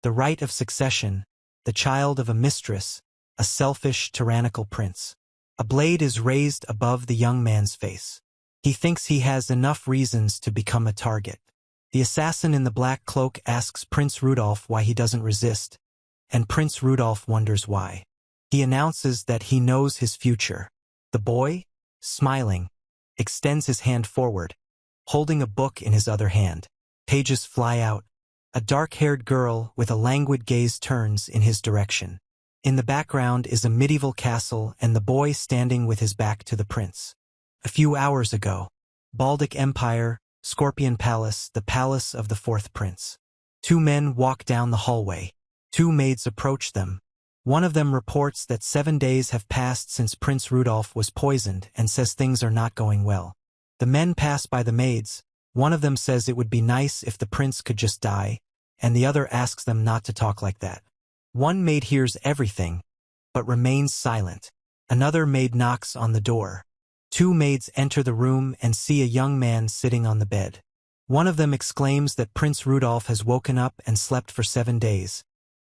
the right of succession, the child of a mistress, a selfish, tyrannical prince. A blade is raised above the young man's face. He thinks he has enough reasons to become a target. The assassin in the black cloak asks Prince Rudolph why he doesn't resist, and Prince Rudolph wonders why. He announces that he knows his future. The boy, smiling, extends his hand forward, holding a book in his other hand. Pages fly out. A dark-haired girl with a languid gaze turns in his direction. In the background is a medieval castle and the boy standing with his back to the prince. A few hours ago, Baldic Empire, Scorpion Palace, the palace of the fourth prince. Two men walk down the hallway. Two maids approach them. One of them reports that 7 days have passed since Prince Rudolph was poisoned and says things are not going well. The men pass by the maids. One of them says it would be nice if the prince could just die, and the other asks them not to talk like that. One maid hears everything, but remains silent. Another maid knocks on the door. Two maids enter the room and see a young man sitting on the bed. One of them exclaims that Prince Rudolph has woken up and slept for 7 days,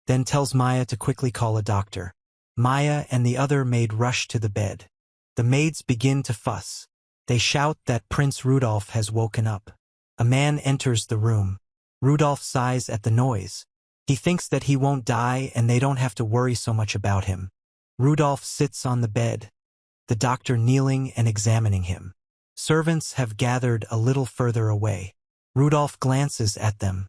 then tells Maya to quickly call a doctor. Maya and the other maid rush to the bed. The maids begin to fuss. They shout that Prince Rudolph has woken up. A man enters the room. Rudolph sighs at the noise. He thinks that he won't die and they don't have to worry so much about him. Rudolph sits on the bed, the doctor kneeling and examining him. Servants have gathered a little further away. Rudolph glances at them.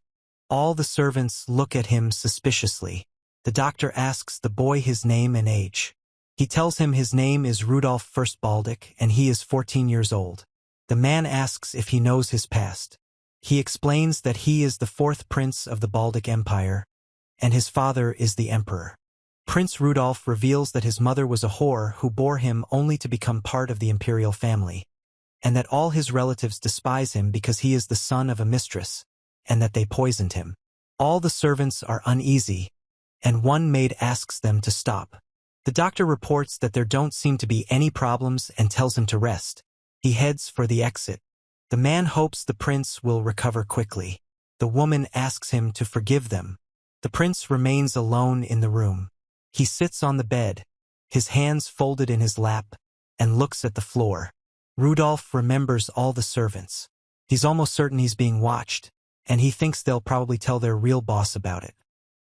All the servants look at him suspiciously. The doctor asks the boy his name and age. He tells him his name is Rudolph Baldic and he is 14 years old. The man asks if he knows his past. He explains that he is the fourth prince of the Baldic Empire, and his father is the emperor. Prince Rudolph reveals that his mother was a whore who bore him only to become part of the imperial family, and that all his relatives despise him because he is the son of a mistress, and that they poisoned him. All the servants are uneasy, and one maid asks them to stop. The doctor reports that there don't seem to be any problems and tells him to rest. He heads for the exit. The man hopes the prince will recover quickly. The woman asks him to forgive them. The prince remains alone in the room. He sits on the bed, his hands folded in his lap, and looks at the floor. Rudolph remembers all the servants. He's almost certain he's being watched, and he thinks they'll probably tell their real boss about it.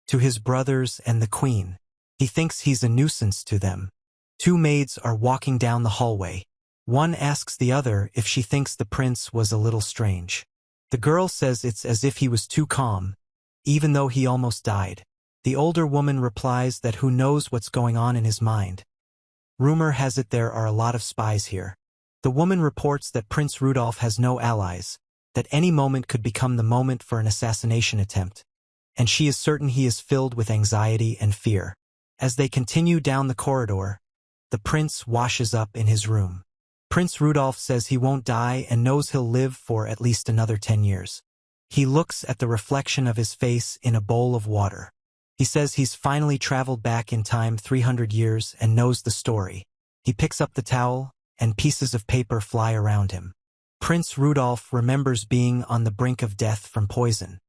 To his brothers and the queen. He thinks he's a nuisance to them. Two maids are walking down the hallway. One asks the other if she thinks the prince was a little strange. The girl says it's as if he was too calm, even though he almost died. The older woman replies that who knows what's going on in his mind. Rumor has it there are a lot of spies here. The woman reports that Prince Rudolph has no allies, that any moment could become the moment for an assassination attempt, and she is certain he is filled with anxiety and fear. As they continue down the corridor, the prince washes up in his room. Prince Rudolph says he won't die and knows he'll live for at least another 10 years. He looks at the reflection of his face in a bowl of water. He says he's finally traveled back in time 300 years and knows the story. He picks up the towel, and pieces of paper fly around him. Prince Rudolph remembers being on the brink of death from poison.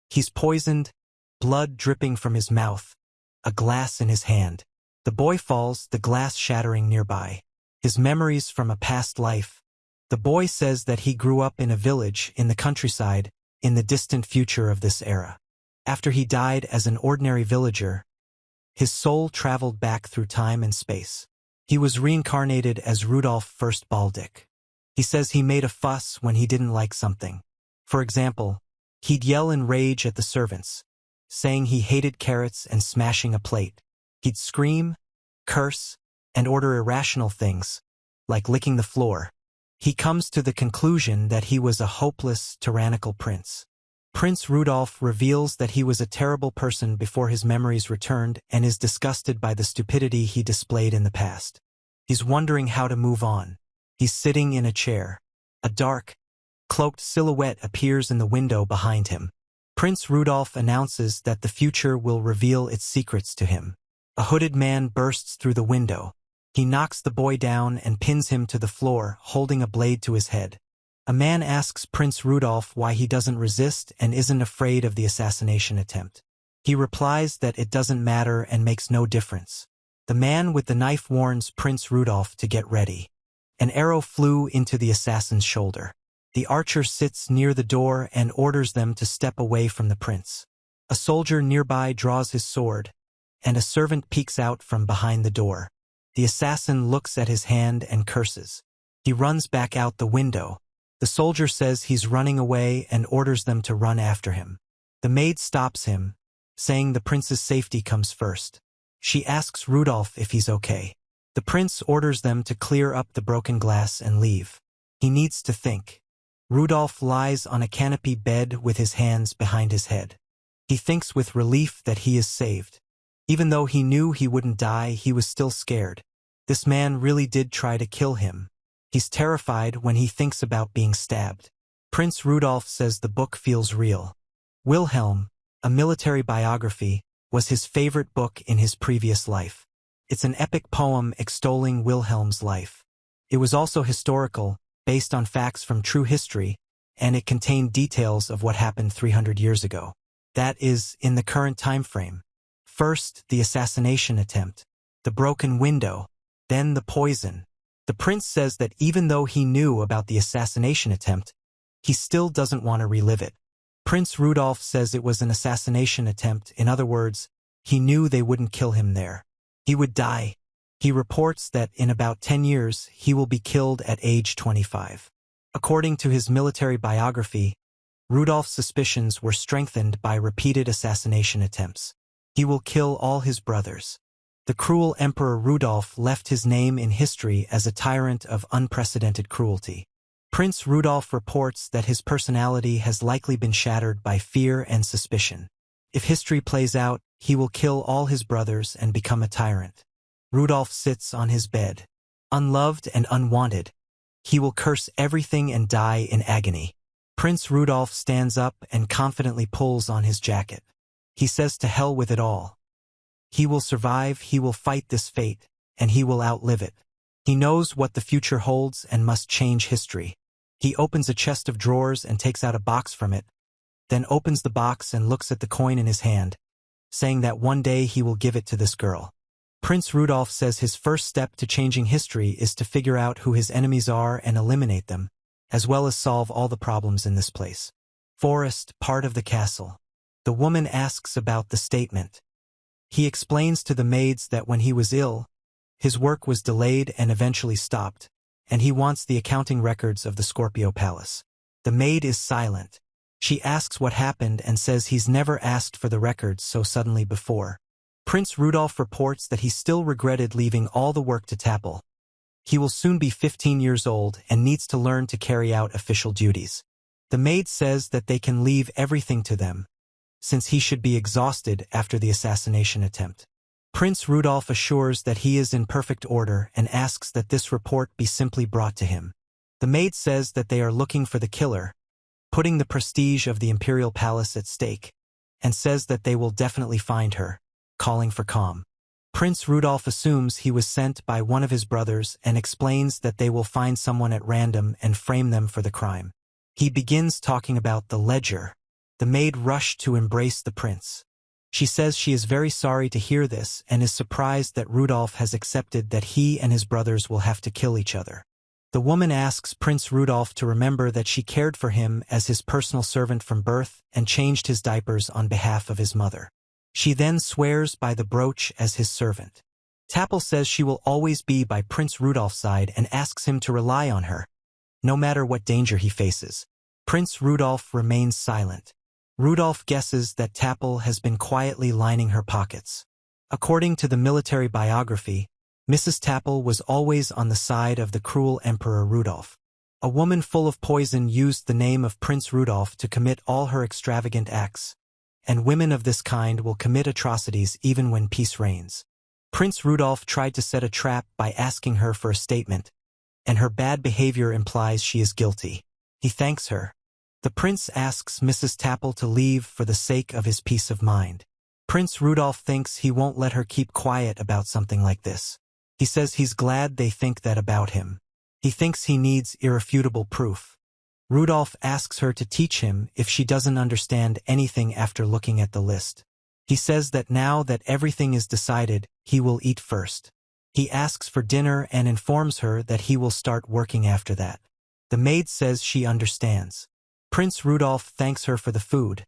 He's poisoned, blood dripping from his mouth, a glass in his hand. The boy falls, the glass shattering nearby. His memories from a past life. The boy says that he grew up in a village in the countryside in the distant future of this era. After he died as an ordinary villager, his soul traveled back through time and space. He was reincarnated as Rudolph Baldic. He says he made a fuss when he didn't like something. For example, he'd yell in rage at the servants, saying he hated carrots and smashing a plate. He'd scream, curse, and order irrational things, like licking the floor. He comes to the conclusion that he was a hopeless, tyrannical prince. Prince Rudolph reveals that he was a terrible person before his memories returned and is disgusted by the stupidity he displayed in the past. He's wondering how to move on. He's sitting in a chair. A dark, cloaked silhouette appears in the window behind him. Prince Rudolph announces that the future will reveal its secrets to him. A hooded man bursts through the window. He knocks the boy down and pins him to the floor, holding a blade to his head. A man asks Prince Rudolph why he doesn't resist and isn't afraid of the assassination attempt. He replies that it doesn't matter and makes no difference. The man with the knife warns Prince Rudolph to get ready. An arrow flew into the assassin's shoulder. The archer sits near the door and orders them to step away from the prince. A soldier nearby draws his sword, and a servant peeks out from behind the door. The assassin looks at his hand and curses. He runs back out the window. The soldier says he's running away and orders them to run after him. The maid stops him, saying the prince's safety comes first. She asks Rudolph if he's okay. The prince orders them to clear up the broken glass and leave. He needs to think. Rudolph lies on a canopy bed with his hands behind his head. He thinks with relief that he is saved. Even though he knew he wouldn't die, he was still scared. This man really did try to kill him. He's terrified when he thinks about being stabbed. Prince Rudolph says the book feels real. Wilhelm, a military biography, was his favorite book in his previous life. It's an epic poem extolling Wilhelm's life. It was also historical, based on facts from true history, and it contained details of what happened 300 years ago. That is, in the current time frame. First, the assassination attempt, the broken window, then the poison. The prince says that even though he knew about the assassination attempt, he still doesn't want to relive it. Prince Rudolph says it was an assassination attempt. In other words, he knew they wouldn't kill him there. He would die. He reports that in about 10 years, he will be killed at age 25. According to his military biography, Rudolph's suspicions were strengthened by repeated assassination attempts. He will kill all his brothers. The cruel Emperor Rudolph left his name in history as a tyrant of unprecedented cruelty. Prince Rudolph reports that his personality has likely been shattered by fear and suspicion. If history plays out, he will kill all his brothers and become a tyrant. Rudolph sits on his bed. Unloved and unwanted, he will curse everything and die in agony. Prince Rudolph stands up and confidently pulls on his jacket. He says to hell with it all. He will survive, he will fight this fate, and he will outlive it. He knows what the future holds and must change history. He opens a chest of drawers and takes out a box from it, then opens the box and looks at the coin in his hand, saying that one day he will give it to this girl. Prince Rudolph says his first step to changing history is to figure out who his enemies are and eliminate them, as well as solve all the problems in this place. Forest, part of the castle. The woman asks about the statement. He explains to the maids that when he was ill, his work was delayed and eventually stopped, and he wants the accounting records of the Scorpio Palace. The maid is silent. She asks what happened and says he's never asked for the records so suddenly before. Prince Rudolph reports that he still regretted leaving all the work to Tappel. He will soon be 15 years old and needs to learn to carry out official duties. The maid says that they can leave everything to them, since he should be exhausted after the assassination attempt. Prince Rudolph assures that he is in perfect order and asks that this report be simply brought to him. The maid says that they are looking for the killer, putting the prestige of the imperial palace at stake, and says that they will definitely find her, calling for calm. Prince Rudolph assumes he was sent by one of his brothers and explains that they will find someone at random and frame them for the crime. He begins talking about the ledger. The maid rushed to embrace the prince. She says she is very sorry to hear this and is surprised that Rudolph has accepted that he and his brothers will have to kill each other. The woman asks Prince Rudolph to remember that she cared for him as his personal servant from birth and changed his diapers on behalf of his mother. She then swears by the brooch as his servant. Tappel says she will always be by Prince Rudolph's side and asks him to rely on her, no matter what danger he faces. Prince Rudolph remains silent. Rudolph guesses that Tappel has been quietly lining her pockets. According to the military biography, Mrs. Tappel was always on the side of the cruel Emperor Rudolph. A woman full of poison used the name of Prince Rudolph to commit all her extravagant acts, and women of this kind will commit atrocities even when peace reigns. Prince Rudolph tried to set a trap by asking her for a statement, and her bad behavior implies she is guilty. He thanks her. The prince asks Mrs. Tappel to leave for the sake of his peace of mind. Prince Rudolph thinks he won't let her keep quiet about something like this. He says he's glad they think that about him. He thinks he needs irrefutable proof. Rudolph asks her to teach him if she doesn't understand anything after looking at the list. He says that now that everything is decided, he will eat first. He asks for dinner and informs her that he will start working after that. The maid says she understands. Prince Rudolph thanks her for the food,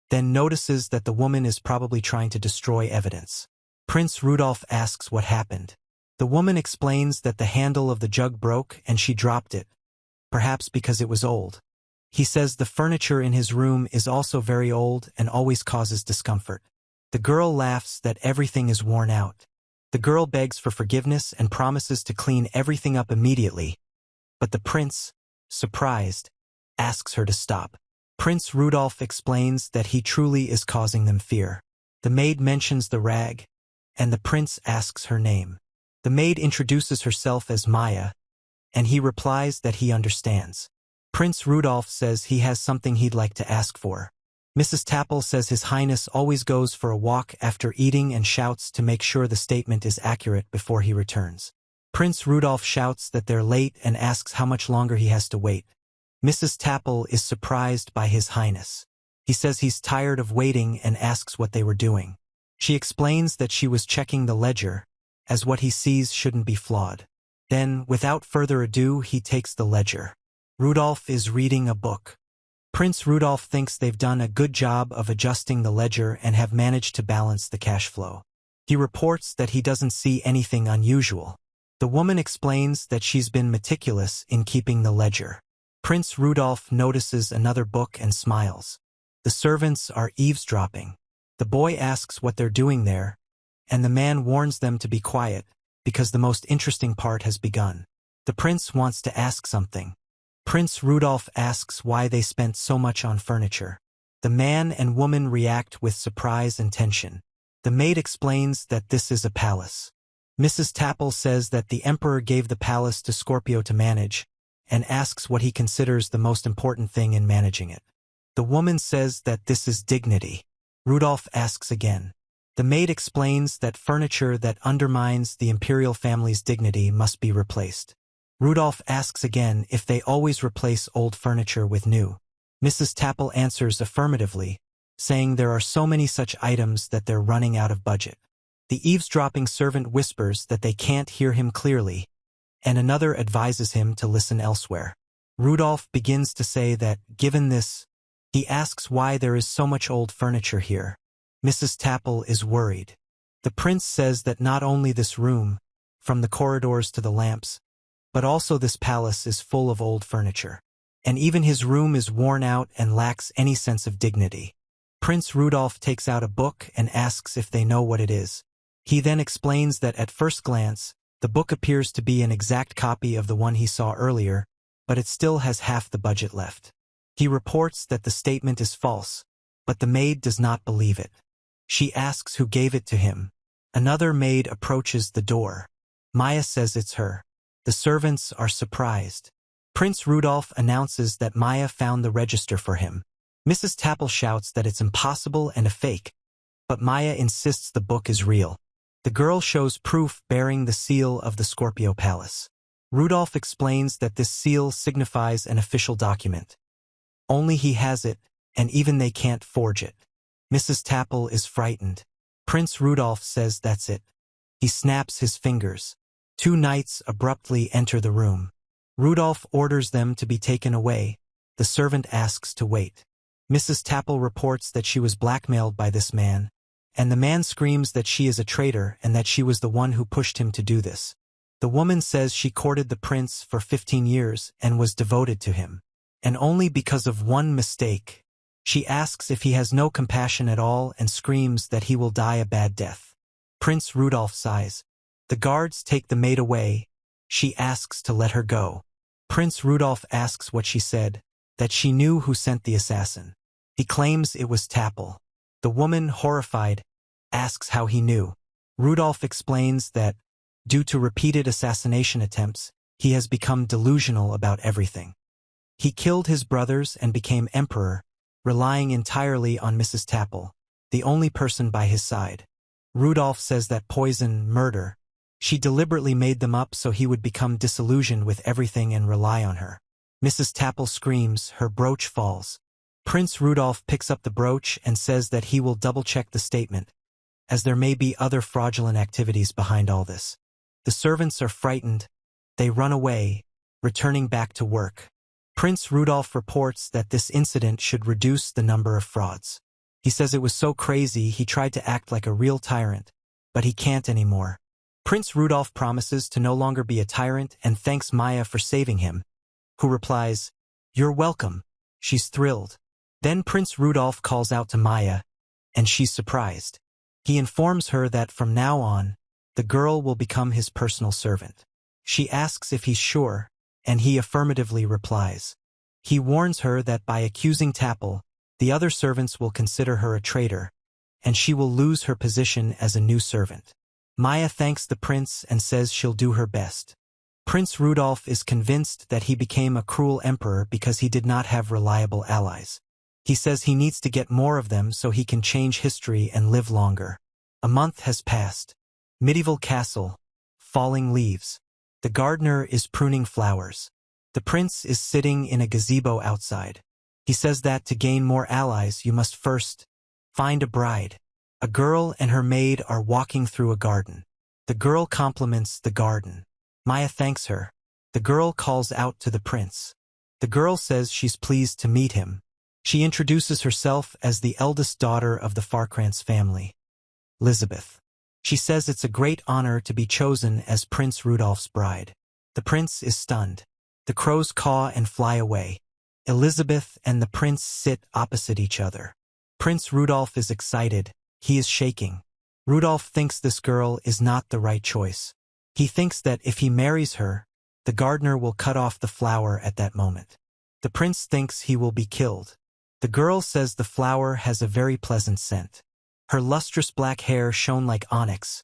then notices that the woman is probably trying to destroy evidence. Prince Rudolph asks what happened. The woman explains that the handle of the jug broke and she dropped it, perhaps because it was old. He says the furniture in his room is also very old and always causes discomfort. The girl laughs that everything is worn out. The girl begs for forgiveness and promises to clean everything up immediately, but the prince, surprised, asks her to stop. Prince Rudolph explains that he truly is causing them fear. The maid mentions the rag, and the prince asks her name. The maid introduces herself as Maya, and he replies that he understands. Prince Rudolph says he has something he'd like to ask for. Mrs. Tapple says His Highness always goes for a walk after eating and shouts to make sure the statement is accurate before he returns. Prince Rudolph shouts that they're late and asks how much longer he has to wait. Mrs. Tapple is surprised by His Highness. He says he's tired of waiting and asks what they were doing. She explains that she was checking the ledger, as what he sees shouldn't be flawed. Then, without further ado, he takes the ledger. Rudolph is reading a book. Prince Rudolph thinks they've done a good job of adjusting the ledger and have managed to balance the cash flow. He reports that he doesn't see anything unusual. The woman explains that she's been meticulous in keeping the ledger. Prince Rudolph notices another book and smiles. The servants are eavesdropping. The boy asks what they're doing there, and the man warns them to be quiet, because the most interesting part has begun. The prince wants to ask something. Prince Rudolph asks why they spent so much on furniture. The man and woman react with surprise and tension. The maid explains that this is a palace. Mrs. Tapple says that the emperor gave the palace to Scorpio to manage, and asks what he considers the most important thing in managing it. The woman says that this is dignity. Rudolph asks again. The maid explains that furniture that undermines the imperial family's dignity must be replaced. Rudolph asks again if they always replace old furniture with new. Mrs. Tapple answers affirmatively, saying there are so many such items that they're running out of budget. The eavesdropping servant whispers that they can't hear him clearly, and another advises him to listen elsewhere. Rudolph begins to say that, given this, he asks why there is so much old furniture here. Mrs. Tapple is worried. The prince says that not only this room, from the corridors to the lamps, but also this palace is full of old furniture. And even his room is worn out and lacks any sense of dignity. Prince Rudolph takes out a book and asks if they know what it is. He then explains that at first glance, the book appears to be an exact copy of the one he saw earlier, but it still has half the budget left. He reports that the statement is false, but the maid does not believe it. She asks who gave it to him. Another maid approaches the door. Maya says it's her. The servants are surprised. Prince Rudolph announces that Maya found the register for him. Mrs. Tapple shouts that it's impossible and a fake, but Maya insists the book is real. The girl shows proof bearing the seal of the Scorpio Palace. Rudolph explains that this seal signifies an official document. Only he has it, and even they can't forge it. Mrs. Tapple is frightened. Prince Rudolph says that's it. He snaps his fingers. Two knights abruptly enter the room. Rudolph orders them to be taken away. The servant asks to wait. Mrs. Tapple reports that she was blackmailed by this man, and the man screams that she is a traitor and that she was the one who pushed him to do this. The woman says she courted the prince for 15 years and was devoted to him, and only because of one mistake. She asks if he has no compassion at all and screams that he will die a bad death. Prince Rudolph sighs. The guards take the maid away. She asks to let her go. Prince Rudolph asks what she said, that she knew who sent the assassin. He claims it was Tapple. The woman, horrified, asks how he knew. Rudolph explains that, due to repeated assassination attempts, he has become delusional about everything. He killed his brothers and became emperor, relying entirely on Mrs. Tapple, the only person by his side. Rudolph says that poison, murder, she deliberately made them up so he would become disillusioned with everything and rely on her. Mrs. Tapple screams, her brooch falls. Prince Rudolph picks up the brooch and says that he will double-check the statement, as there may be other fraudulent activities behind all this. The servants are frightened. They run away, returning back to work. Prince Rudolph reports that this incident should reduce the number of frauds. He says it was so crazy he tried to act like a real tyrant, but he can't anymore. Prince Rudolph promises to no longer be a tyrant and thanks Maya for saving him, who replies, "You're welcome." She's thrilled. Then Prince Rudolph calls out to Maya, and she's surprised. He informs her that from now on, the girl will become his personal servant. She asks if he's sure, and he affirmatively replies. He warns her that by accusing Tapple, the other servants will consider her a traitor, and she will lose her position as a new servant. Maya thanks the prince and says she'll do her best. Prince Rudolph is convinced that he became a cruel emperor because he did not have reliable allies. He says he needs to get more of them so he can change history and live longer. A month has passed. Medieval castle. Falling leaves. The gardener is pruning flowers. The prince is sitting in a gazebo outside. He says that to gain more allies you must first find a bride. A girl and her maid are walking through a garden. The girl compliments the garden. Maya thanks her. The girl calls out to the prince. The girl says she's pleased to meet him. She introduces herself as the eldest daughter of the Farkrantz family, Elizabeth. She says it's a great honor to be chosen as Prince Rudolph's bride. The prince is stunned. The crows caw and fly away. Elizabeth and the prince sit opposite each other. Prince Rudolph is excited. He is shaking. Rudolph thinks this girl is not the right choice. He thinks that if he marries her, the gardener will cut off the flower at that moment. The prince thinks he will be killed. The girl says the flower has a very pleasant scent. Her lustrous black hair shone like onyx,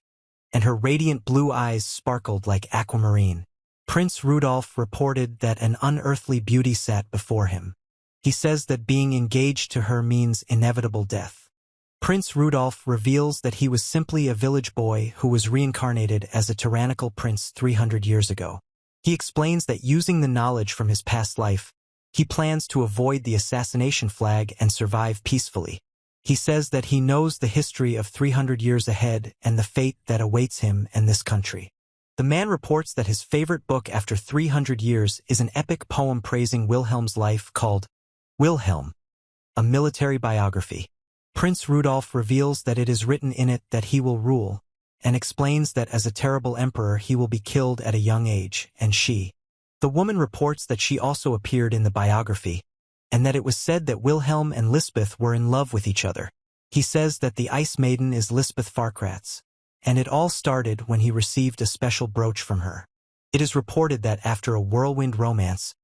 and her radiant blue eyes sparkled like aquamarine. Prince Rudolph reported that an unearthly beauty sat before him. He says that being engaged to her means inevitable death. Prince Rudolph reveals that he was simply a village boy who was reincarnated as a tyrannical prince 300 years ago. He explains that using the knowledge from his past life, he plans to avoid the assassination flag and survive peacefully. He says that he knows the history of 300 years ahead and the fate that awaits him and this country. The man reports that his favorite book after 300 years is an epic poem praising Wilhelm's life called Wilhelm, a military biography. Prince Rudolph reveals that it is written in it that he will rule, and explains that as a terrible emperor he will be killed at a young age, and the woman reports that she also appeared in the biography, and that it was said that Wilhelm and Lisbeth were in love with each other. He says that the Ice Maiden is Lisbeth Farkratz, and it all started when he received a special brooch from her. It is reported that after a whirlwind romance,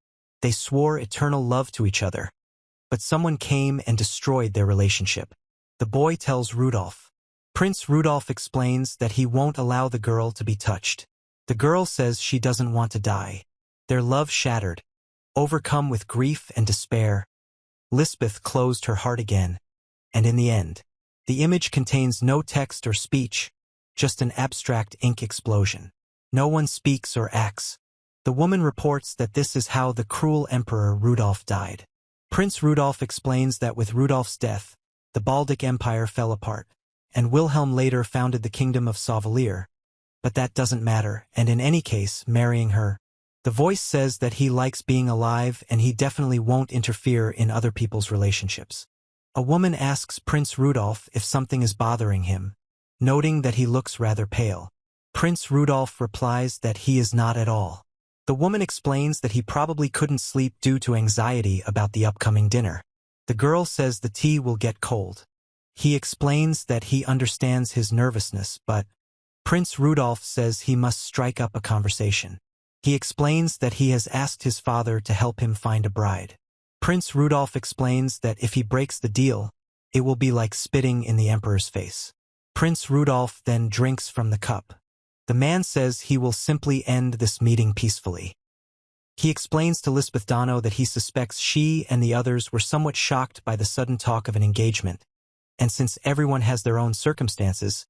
they swore eternal love to each other, but someone came and destroyed their relationship. The boy tells Rudolph. Prince Rudolph explains that he won't allow the girl to be touched. The girl says she doesn't want to die. Their love shattered. Overcome with grief and despair, Lisbeth closed her heart again, and in the end, the image contains no text or speech, just an abstract ink explosion. No one speaks or acts. The woman reports that this is how the cruel Emperor Rudolph died. Prince Rudolph explains that with Rudolph's death, the Baltic Empire fell apart, and Wilhelm later founded the Kingdom of Sauvalier. But that doesn't matter, and in any case, marrying her. The voice says that he likes being alive and he definitely won't interfere in other people's relationships. A woman asks Prince Rudolph if something is bothering him, noting that he looks rather pale. Prince Rudolph replies that he is not at all. The woman explains that he probably couldn't sleep due to anxiety about the upcoming dinner. The girl says the tea will get cold. He explains that he understands his nervousness, but Prince Rudolph says he must strike up a conversation. He explains that he has asked his father to help him find a bride. Prince Rudolph explains that if he breaks the deal, it will be like spitting in the emperor's face. Prince Rudolph then drinks from the cup. The man says he will simply end this meeting peacefully. He explains to Lisbeth Dano that he suspects she and the others were somewhat shocked by the sudden talk of an engagement, and since everyone has their own circumstances,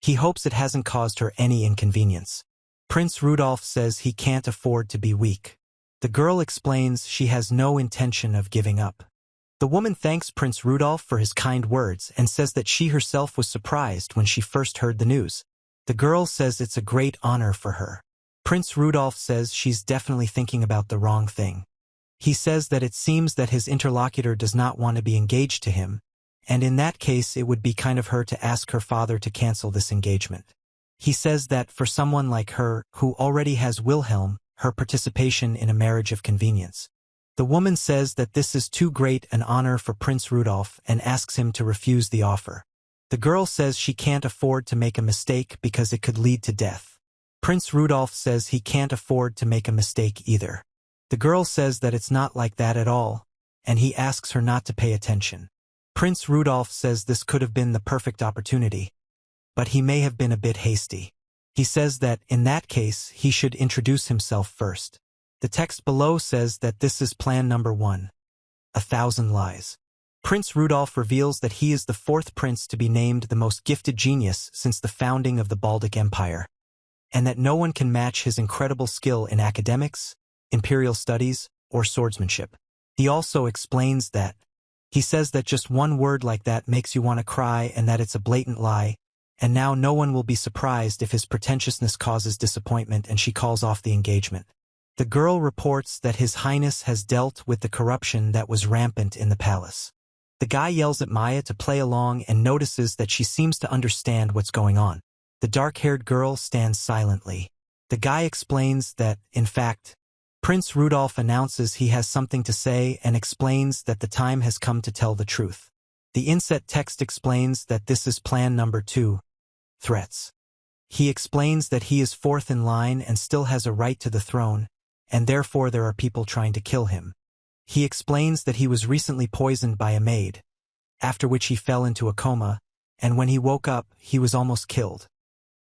he hopes it hasn't caused her any inconvenience. Prince Rudolph says he can't afford to be weak. The girl explains she has no intention of giving up. The woman thanks Prince Rudolph for his kind words and says that she herself was surprised when she first heard the news. The girl says it's a great honor for her. Prince Rudolph says she's definitely thinking about the wrong thing. He says that it seems that his interlocutor does not want to be engaged to him, and in that case it would be kind of her to ask her father to cancel this engagement. He says that for someone like her, who already has Wilhelm, her participation in a marriage of convenience. The woman says that this is too great an honor for Prince Rudolph and asks him to refuse the offer. The girl says she can't afford to make a mistake because it could lead to death. Prince Rudolph says he can't afford to make a mistake either. The girl says that it's not like that at all, and he asks her not to pay attention. Prince Rudolph says this could have been the perfect opportunity, but he may have been a bit hasty. He says that, in that case, he should introduce himself first. The text below says that this is plan number 1. 1,000 lies. Prince Rudolph reveals that he is the 4th prince to be named the most gifted genius since the founding of the Baltic Empire, and that no one can match his incredible skill in academics, imperial studies, or swordsmanship. He also explains that he says that just one word like that makes you want to cry and that it's a blatant lie, and now no one will be surprised if his pretentiousness causes disappointment and she calls off the engagement. The girl reports that His Highness has dealt with the corruption that was rampant in the palace. The guy yells at Maya to play along and notices that she seems to understand what's going on. The dark-haired girl stands silently. The guy explains that, in fact, Prince Rudolph announces he has something to say and explains that the time has come to tell the truth. The inset text explains that this is plan number 2. Threats. He explains that he is 4th in line and still has a right to the throne, and therefore there are people trying to kill him. He explains that he was recently poisoned by a maid, after which he fell into a coma, and when he woke up, he was almost killed.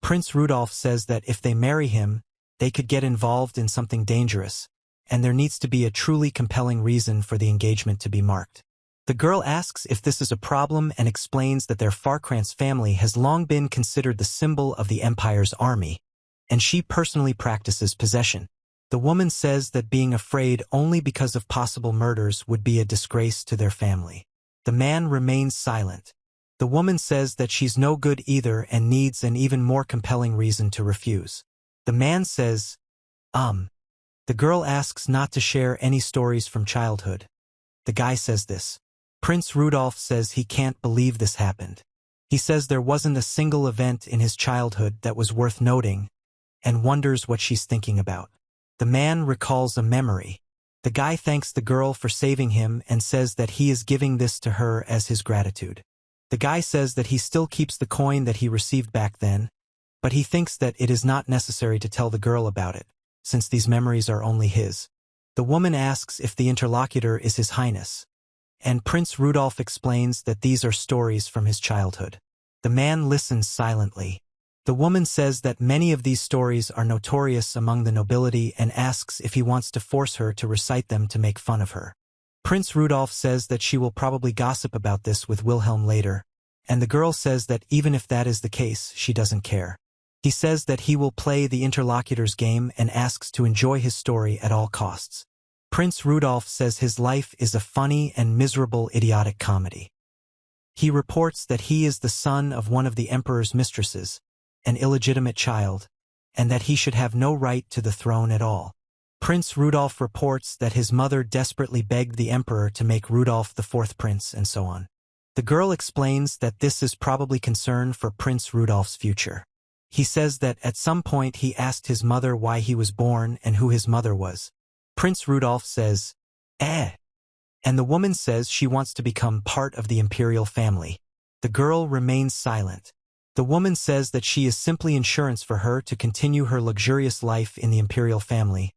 Prince Rudolph says that if they marry him, they could get involved in something dangerous, and there needs to be a truly compelling reason for the engagement to be marked. The girl asks if this is a problem and explains that their Farkrantz family has long been considered the symbol of the Empire's army, and she personally practices possession. The woman says that being afraid only because of possible murders would be a disgrace to their family. The man remains silent. The woman says that she's no good either and needs an even more compelling reason to refuse. The man says, The girl asks not to share any stories from childhood. The guy says this. Prince Rudolph says he can't believe this happened. He says there wasn't a single event in his childhood that was worth noting, and wonders what she's thinking about. The man recalls a memory. The guy thanks the girl for saving him and says that he is giving this to her as his gratitude. The guy says that he still keeps the coin that he received back then, but he thinks that it is not necessary to tell the girl about it, since these memories are only his. The woman asks if the interlocutor is His Highness, and Prince Rudolph explains that these are stories from his childhood. The man listens silently. The woman says that many of these stories are notorious among the nobility and asks if he wants to force her to recite them to make fun of her. Prince Rudolph says that she will probably gossip about this with Wilhelm later, and the girl says that even if that is the case, she doesn't care. He says that he will play the interlocutor's game and asks to enjoy his story at all costs. Prince Rudolph says his life is a funny and miserable idiotic comedy. He reports that he is the son of one of the emperor's mistresses, an illegitimate child, and that he should have no right to the throne at all. Prince Rudolph reports that his mother desperately begged the emperor to make Rudolph the 4th prince and so on. The girl explains that this is probably concern for Prince Rudolph's future. He says that at some point he asked his mother why he was born and who his mother was. Prince Rudolph says, and the woman says she wants to become part of the imperial family. The girl remains silent. The woman says that she is simply insurance for her to continue her luxurious life in the imperial family,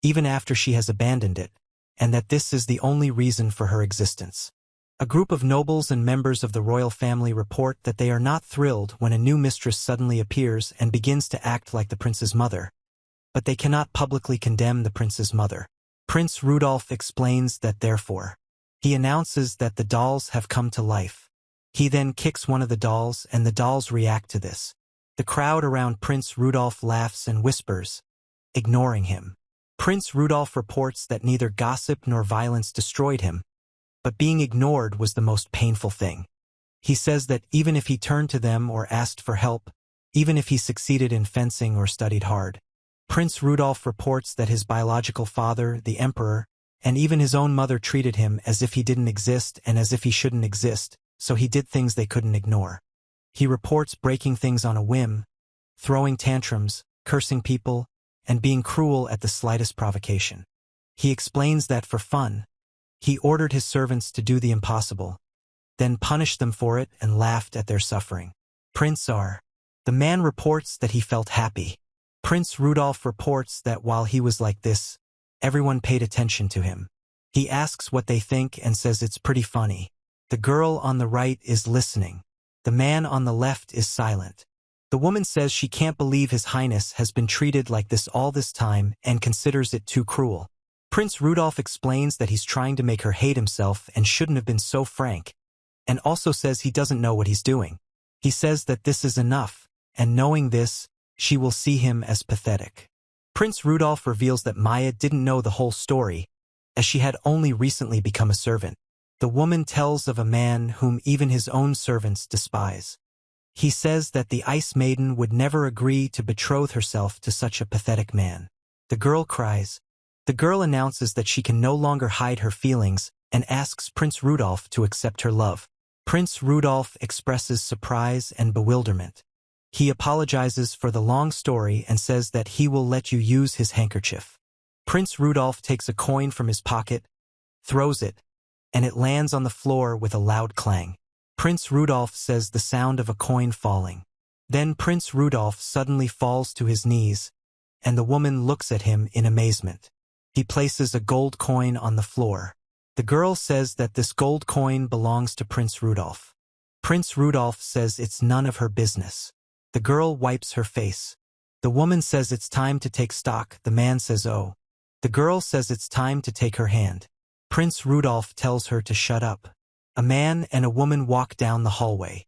even after she has abandoned it, and that this is the only reason for her existence. A group of nobles and members of the royal family report that they are not thrilled when a new mistress suddenly appears and begins to act like the prince's mother, but they cannot publicly condemn the prince's mother. Prince Rudolph explains that therefore, he announces that the dolls have come to life. He then kicks one of the dolls and the dolls react to this. The crowd around Prince Rudolph laughs and whispers, ignoring him. Prince Rudolph reports that neither gossip nor violence destroyed him, but being ignored was the most painful thing. He says that even if he turned to them or asked for help, even if he succeeded in fencing or studied hard, Prince Rudolph reports that his biological father, the emperor, and even his own mother treated him as if he didn't exist and as if he shouldn't exist, so he did things they couldn't ignore. He reports breaking things on a whim, throwing tantrums, cursing people, and being cruel at the slightest provocation. He explains that for fun, he ordered his servants to do the impossible, then punished them for it and laughed at their suffering. Prince R. The man reports that he felt happy. Prince Rudolph reports that while he was like this, everyone paid attention to him. He asks what they think and says it's pretty funny. The girl on the right is listening. The man on the left is silent. The woman says she can't believe His Highness has been treated like this all this time and considers it too cruel. Prince Rudolph explains that he's trying to make her hate himself and shouldn't have been so frank, and also says he doesn't know what he's doing. He says that this is enough, and knowing this, she will see him as pathetic. Prince Rudolph reveals that Maya didn't know the whole story, as she had only recently become a servant. The woman tells of a man whom even his own servants despise. He says that the Ice Maiden would never agree to betroth herself to such a pathetic man. The girl cries. The girl announces that she can no longer hide her feelings and asks Prince Rudolph to accept her love. Prince Rudolph expresses surprise and bewilderment. He apologizes for the long story and says that he will let you use his handkerchief. Prince Rudolph takes a coin from his pocket, throws it, and it lands on the floor with a loud clang. Prince Rudolph says the sound of a coin falling. Then Prince Rudolph suddenly falls to his knees, and the woman looks at him in amazement. He places a gold coin on the floor. The girl says that this gold coin belongs to Prince Rudolph. Prince Rudolph says it's none of her business. The girl wipes her face. The woman says it's time to take stock. The man says oh. The girl says it's time to take her hand. Prince Rudolph tells her to shut up. A man and a woman walk down the hallway.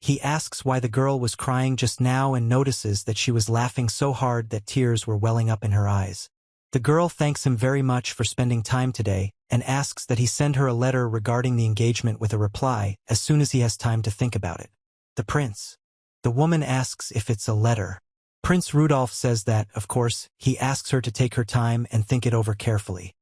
He asks why the girl was crying just now and notices that she was laughing so hard that tears were welling up in her eyes. The girl thanks him very much for spending time today and asks that he send her a letter regarding the engagement with a reply as soon as he has time to think about it. The woman asks if it's a letter. Prince Rudolph says that, of course, he asks her to take her time and think it over carefully.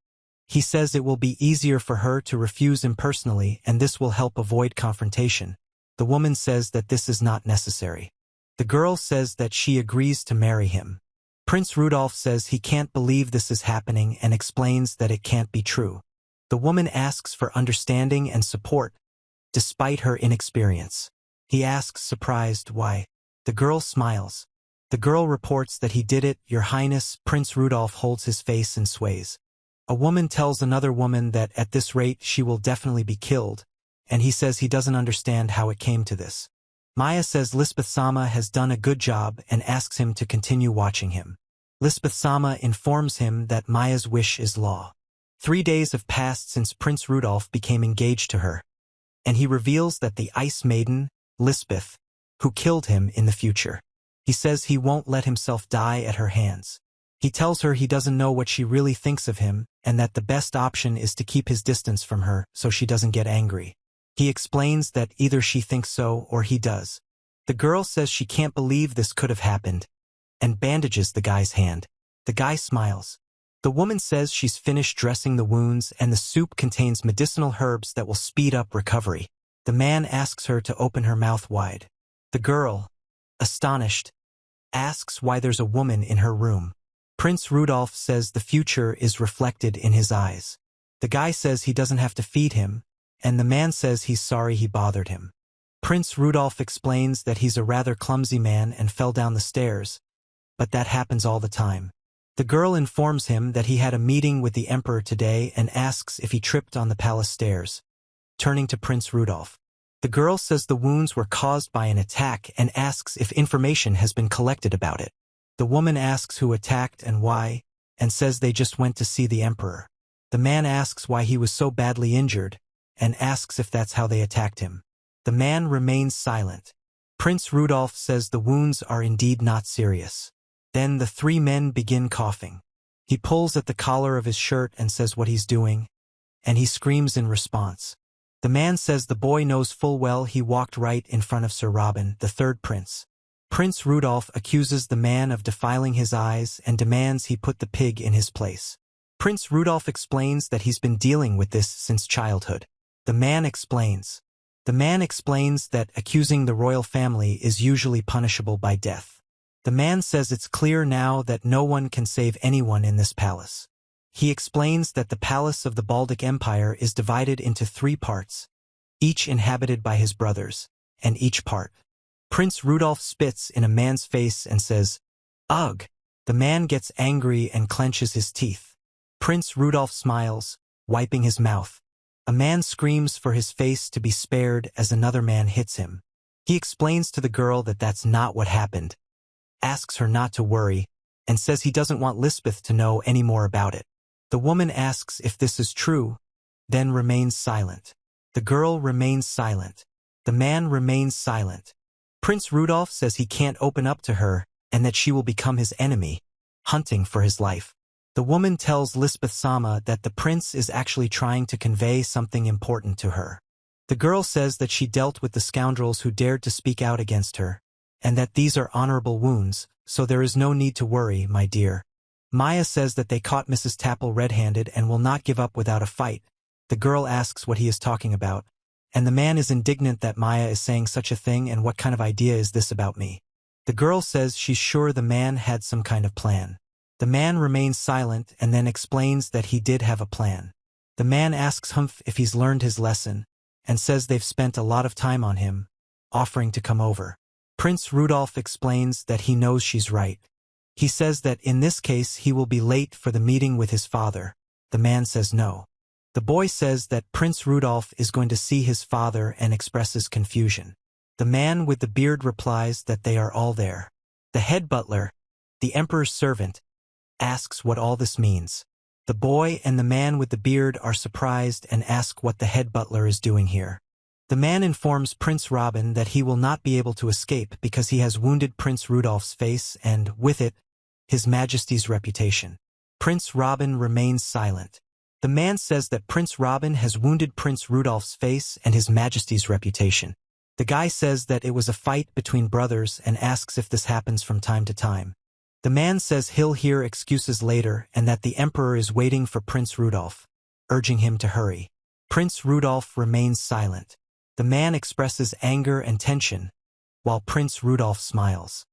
He says it will be easier for her to refuse him personally and this will help avoid confrontation. The woman says that this is not necessary. The girl says that she agrees to marry him. Prince Rudolph says he can't believe this is happening and explains that it can't be true. The woman asks for understanding and support, despite her inexperience. He asks, surprised, why. The girl smiles. The girl reports that he did it, Your Highness. Prince Rudolph holds his face and sways. A woman tells another woman that at this rate she will definitely be killed, and he says he doesn't understand how it came to this. Maya says Lisbeth-sama has done a good job and asks him to continue watching him. Lisbeth-sama informs him that Maya's wish is law. 3 days have passed since Prince Rudolph became engaged to her, and he reveals that the Ice Maiden, Lisbeth, who killed him in the future. He says he won't let himself die at her hands. He tells her he doesn't know what she really thinks of him and that the best option is to keep his distance from her so she doesn't get angry. He explains that either she thinks so or he does. The girl says she can't believe this could have happened and bandages the guy's hand. The guy smiles. The woman says she's finished dressing the wounds and the soup contains medicinal herbs that will speed up recovery. The man asks her to open her mouth wide. The girl, astonished, asks why there's a woman in her room. Prince Rudolph says the future is reflected in his eyes. The guy says he doesn't have to feed him, and the man says he's sorry he bothered him. Prince Rudolph explains that he's a rather clumsy man and fell down the stairs, but that happens all the time. The girl informs him that he had a meeting with the emperor today and asks if he tripped on the palace stairs. Turning to Prince Rudolph. The girl says the wounds were caused by an attack and asks if information has been collected about it. The woman asks who attacked and why, and says they just went to see the emperor. The man asks why he was so badly injured, and asks if that's how they attacked him. The man remains silent. Prince Rudolph says the wounds are indeed not serious. Then the 3 men begin coughing. He pulls at the collar of his shirt and says what he's doing, and he screams in response. The man says the boy knows full well he walked right in front of Sir Robin, the third prince. Prince Rudolph accuses the man of defiling his eyes and demands he put the pig in his place. Prince Rudolph explains that he's been dealing with this since childhood. The man explains that accusing the royal family is usually punishable by death. The man says it's clear now that no one can save anyone in this palace. He explains that the palace of the Baltic Empire is divided into 3 parts, each inhabited by his brothers, and each part. Prince Rudolph spits in a man's face and says, "Ugh!" The man gets angry and clenches his teeth. Prince Rudolph smiles, wiping his mouth. A man screams for his face to be spared as another man hits him. He explains to the girl that that's not what happened, asks her not to worry, and says he doesn't want Lisbeth to know any more about it. The woman asks if this is true, then remains silent. The girl remains silent. The man remains silent. Prince Rudolph says he can't open up to her and that she will become his enemy, hunting for his life. The woman tells Lisbeth Sama that the prince is actually trying to convey something important to her. The girl says that she dealt with the scoundrels who dared to speak out against her, and that these are honorable wounds, so there is no need to worry, my dear. Maya says that they caught Mrs. Tapple red-handed and will not give up without a fight. The girl asks what he is talking about, and the man is indignant that Maya is saying such a thing and what kind of idea is this about me. The girl says she's sure the man had some kind of plan. The man remains silent and then explains that he did have a plan. The man asks Humph if he's learned his lesson, and says they've spent a lot of time on him, offering to come over. Prince Rudolph explains that he knows she's right. He says that in this case he will be late for the meeting with his father. The man says no. The boy says that Prince Rudolph is going to see his father and expresses confusion. The man with the beard replies that they are all there. The head butler, the emperor's servant, asks what all this means. The boy and the man with the beard are surprised and ask what the head butler is doing here. The man informs Prince Robin that he will not be able to escape because he has wounded Prince Rudolph's face and, with it, His Majesty's reputation. Prince Robin remains silent. The man says that Prince Robin has wounded Prince Rudolph's face and His Majesty's reputation. The guy says that it was a fight between brothers and asks if this happens from time to time. The man says he'll hear excuses later and that the emperor is waiting for Prince Rudolph, urging him to hurry. Prince Rudolph remains silent. The man expresses anger and tension, while Prince Rudolph smiles.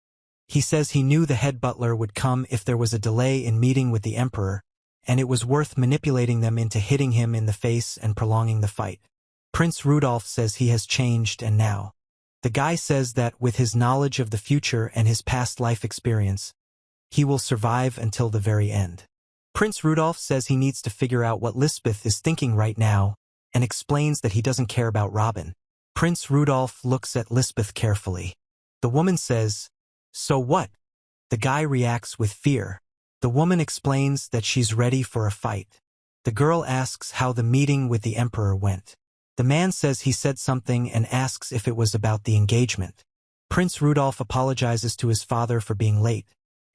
He says he knew the head butler would come if there was a delay in meeting with the emperor, and it was worth manipulating them into hitting him in the face and prolonging the fight. Prince Rudolph says he has changed and now. The guy says that with his knowledge of the future and his past life experience, he will survive until the very end. Prince Rudolph says he needs to figure out what Lisbeth is thinking right now and explains that he doesn't care about Robin. Prince Rudolph looks at Lisbeth carefully. The woman says, "So what?" The guy reacts with fear. The woman explains that she's ready for a fight. The girl asks how the meeting with the emperor went. The man says he said something and asks if it was about the engagement. Prince Rudolph apologizes to his father for being late,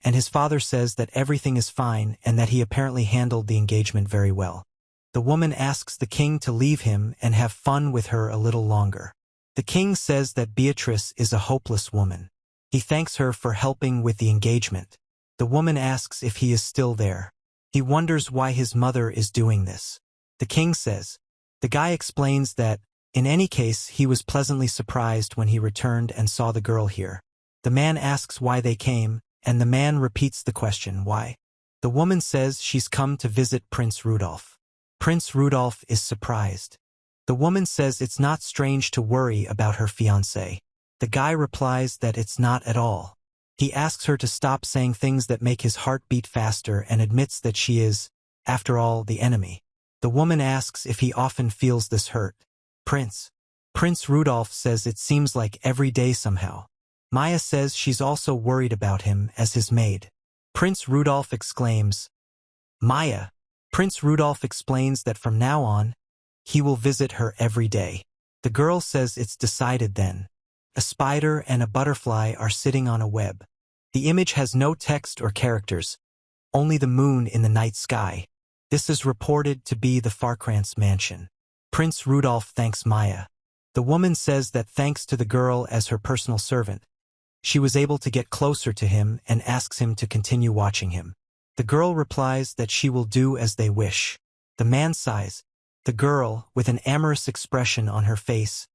and his father says that everything is fine and that he apparently handled the engagement very well. The woman asks the king to leave him and have fun with her a little longer. The king says that Beatrice is a hopeless woman. He thanks her for helping with the engagement. The woman asks if he is still there. He wonders why his mother is doing this. The king says. The guy explains that, in any case, he was pleasantly surprised when he returned and saw the girl here. The man asks why they came, and the man repeats the question, why? The woman says she's come to visit Prince Rudolph. Prince Rudolph is surprised. The woman says it's not strange to worry about her fiancé. The guy replies that it's not at all. He asks her to stop saying things that make his heart beat faster and admits that she is, after all, the enemy. The woman asks if he often feels this hurt. Prince Rudolph says it seems like every day somehow. Maya says she's also worried about him as his maid. Prince Rudolph exclaims, "Maya!" Prince Rudolph explains that from now on, he will visit her every day. The girl says it's decided then. A spider and a butterfly are sitting on a web. The image has no text or characters, only the moon in the night sky. This is reported to be the Farkrantz mansion. Prince Rudolph thanks Maya. The woman says that thanks to the girl as her personal servant, she was able to get closer to him and asks him to continue watching him. The girl replies that she will do as they wish. The man sighs. The girl, with an amorous expression on her face,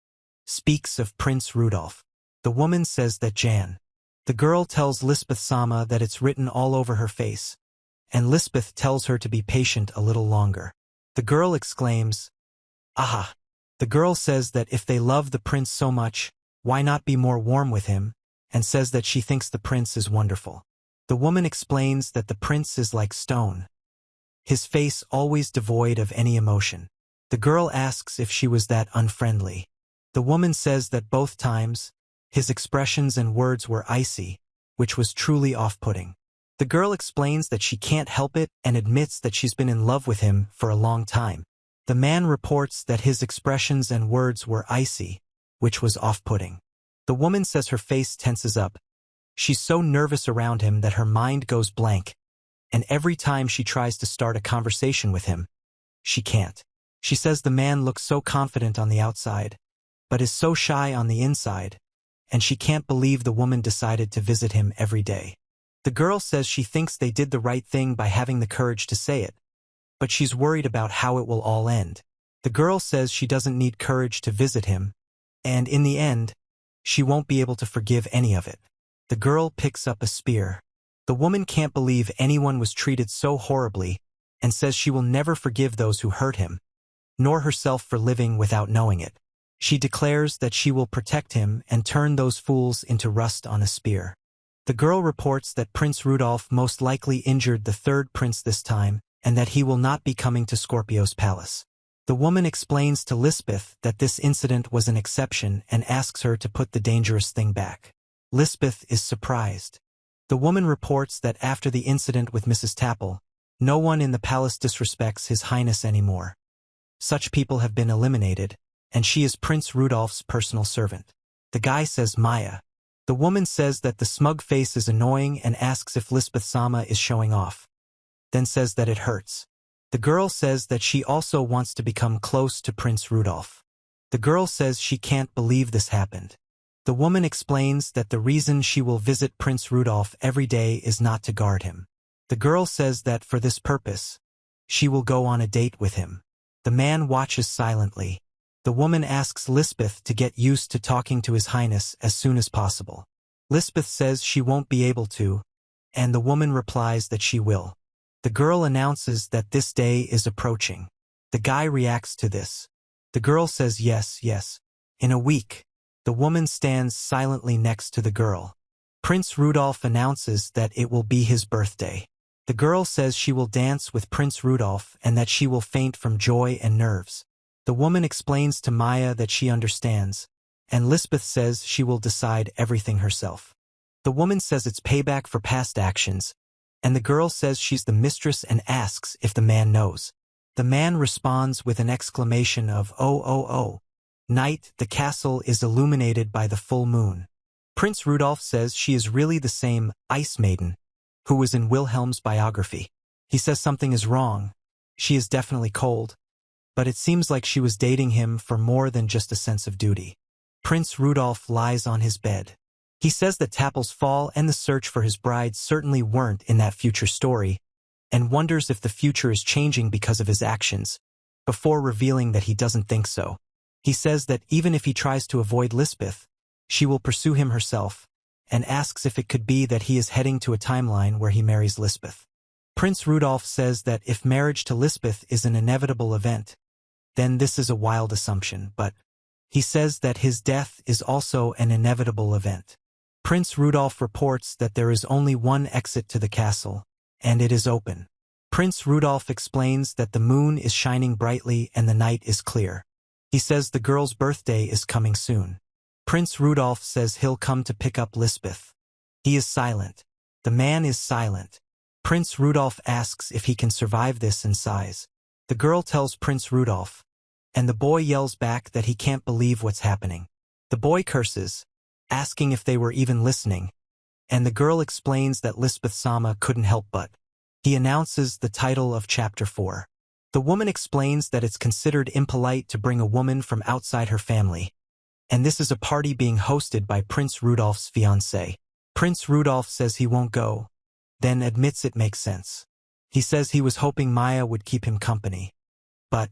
speaks of Prince Rudolph. The woman says that Jan. The girl tells Lisbeth Sama that it's written all over her face, and Lisbeth tells her to be patient a little longer. The girl exclaims, "Aha!" The girl says that if they love the prince so much, why not be more warm with him, and says that she thinks the prince is wonderful. The woman explains that the prince is like stone, his face always devoid of any emotion. The girl asks if she was that unfriendly. The woman says that both times, his expressions and words were icy, which was truly off-putting. The girl explains that she can't help it and admits that she's been in love with him for a long time. The man reports that his expressions and words were icy, which was off-putting. The woman says her face tenses up. She's so nervous around him that her mind goes blank, and every time she tries to start a conversation with him, she can't. She says the man looks so confident on the outside, but is so shy on the inside, and she can't believe the woman decided to visit him every day. The girl says she thinks they did the right thing by having the courage to say it, but she's worried about how it will all end. The girl says she doesn't need courage to visit him, and in the end, she won't be able to forgive any of it. The girl picks up a spear. The woman can't believe anyone was treated so horribly and says she will never forgive those who hurt him, nor herself for living without knowing it. She declares that she will protect him and turn those fools into rust on a spear. The girl reports that Prince Rudolph most likely injured the third prince this time and that he will not be coming to Scorpio's palace. The woman explains to Lisbeth that this incident was an exception and asks her to put the dangerous thing back. Lisbeth is surprised. The woman reports that after the incident with Mrs. Tapple, no one in the palace disrespects His Highness anymore. Such people have been eliminated, and she is Prince Rudolph's personal servant. The guy says Maya. The woman says that the smug face is annoying and asks if Lisbeth Sama is showing off, then says that it hurts. The girl says that she also wants to become close to Prince Rudolph. The girl says she can't believe this happened. The woman explains that the reason she will visit Prince Rudolph every day is not to guard him. The girl says that for this purpose, she will go on a date with him. The man watches silently. The woman asks Lisbeth to get used to talking to His Highness as soon as possible. Lisbeth says she won't be able to, and the woman replies that she will. The girl announces that this day is approaching. The guy reacts to this. The girl says yes, yes. In a week. The woman stands silently next to the girl. Prince Rudolph announces that it will be his birthday. The girl says she will dance with Prince Rudolph and that she will faint from joy and nerves. The woman explains to Maya that she understands, and Lisbeth says she will decide everything herself. The woman says it's payback for past actions, and the girl says she's the mistress and asks if the man knows. The man responds with an exclamation of "Oh, oh, oh." Night, the castle is illuminated by the full moon. Prince Rudolph says she is really the same Ice Maiden who was in Wilhelm's biography. He says something is wrong. She is definitely cold, but it seems like she was dating him for more than just a sense of duty. Prince Rudolph lies on his bed. He says that Tapple's fall and the search for his bride certainly weren't in that future story, and wonders if the future is changing because of his actions, before revealing that he doesn't think so. He says that even if he tries to avoid Lisbeth, she will pursue him herself, and asks if it could be that he is heading to a timeline where he marries Lisbeth. Prince Rudolph says that if marriage to Lisbeth is an inevitable event, then this is a wild assumption, but he says that his death is also an inevitable event. Prince Rudolph reports that there is only one exit to the castle, and it is open. Prince Rudolph explains that the moon is shining brightly and the night is clear. He says the girl's birthday is coming soon. Prince Rudolph says he'll come to pick up Lisbeth. He is silent. The man is silent. Prince Rudolph asks if he can survive this and sighs. The girl tells Prince Rudolph, and the boy yells back that he can't believe what's happening. The boy curses, asking if they were even listening, and the girl explains that Lisbeth Sama couldn't help but He announces the title of Chapter 4. The woman explains that it's considered impolite to bring a woman from outside her family, and this is a party being hosted by Prince Rudolph's fiancée. Prince Rudolph says he won't go, then admits it makes sense. He says he was hoping Maya would keep him company. But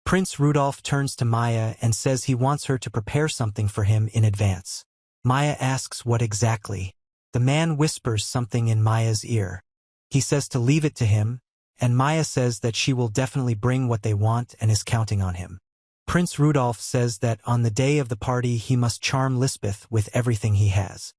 Prince Rudolph turns to Maya and says he wants her to prepare something for him in advance. Maya asks what exactly. The man whispers something in Maya's ear. He says to leave it to him, and Maya says that she will definitely bring what they want and is counting on him. Prince Rudolph says that on the day of the party he must charm Lisbeth with everything he has.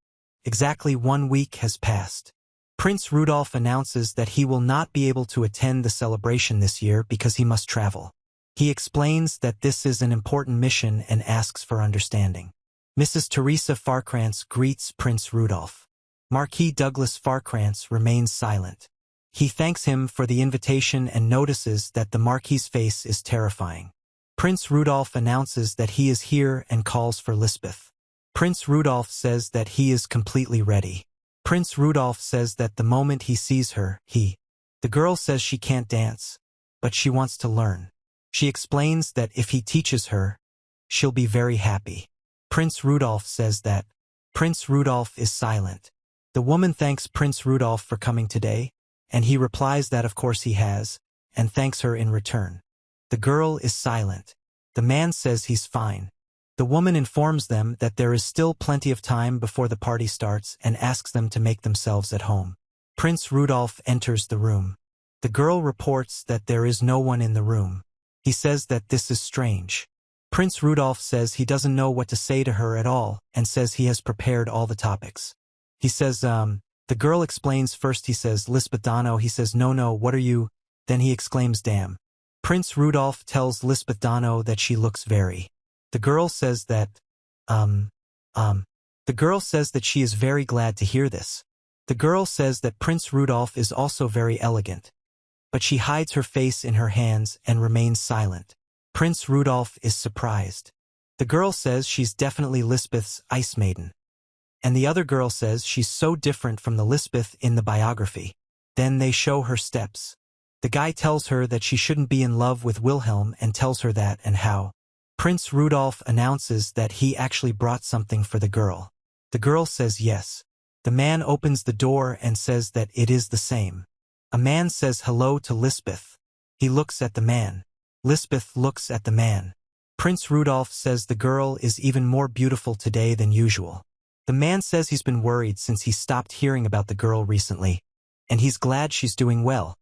Exactly 1 week has passed. Prince Rudolph announces that he will not be able to attend the celebration this year because he must travel. He explains that this is an important mission and asks for understanding. Mrs. Teresa Farkrantz greets Prince Rudolph. Marquis Douglas Farkrantz remains silent. He thanks him for the invitation and notices that the Marquis's face is terrifying. Prince Rudolph announces that he is here and calls for Lisbeth. Prince Rudolph says that he is completely ready. Prince Rudolph says that the moment he sees her, the girl says she can't dance, but she wants to learn. She explains that if he teaches her, she'll be very happy. Prince Rudolph says that. Prince Rudolph is silent. The woman thanks Prince Rudolph for coming today, and he replies that of course he has, and thanks her in return. The girl is silent. The man says he's fine. The woman informs them that there is still plenty of time before the party starts and asks them to make themselves at home. Prince Rudolph enters the room. The girl reports that there is no one in the room. He says that this is strange. Prince Rudolph says he doesn't know what to say to her at all and says he has prepared all the topics. He says, the girl explains first. He says, Lisbethano. He says, no, what are you? Then he exclaims, damn. Prince Rudolph tells Lisbethano that she looks very. The girl says that, the girl says that she is very glad to hear this. The girl says that Prince Rudolph is also very elegant, but she hides her face in her hands and remains silent. Prince Rudolph is surprised. The girl says she's definitely Lisbeth's ice maiden. And the other girl says she's so different from the Lisbeth in the biography. Then they show her steps. The guy tells her that she shouldn't be in love with Wilhelm and tells her that and how. Prince Rudolph announces that he actually brought something for the girl. The girl says yes. The man opens the door and says that it is the same. A man says hello to Lisbeth. He looks at the man. Lisbeth looks at the man. Prince Rudolph says the girl is even more beautiful today than usual. The man says he's been worried since he stopped hearing about the girl recently, and he's glad she's doing well.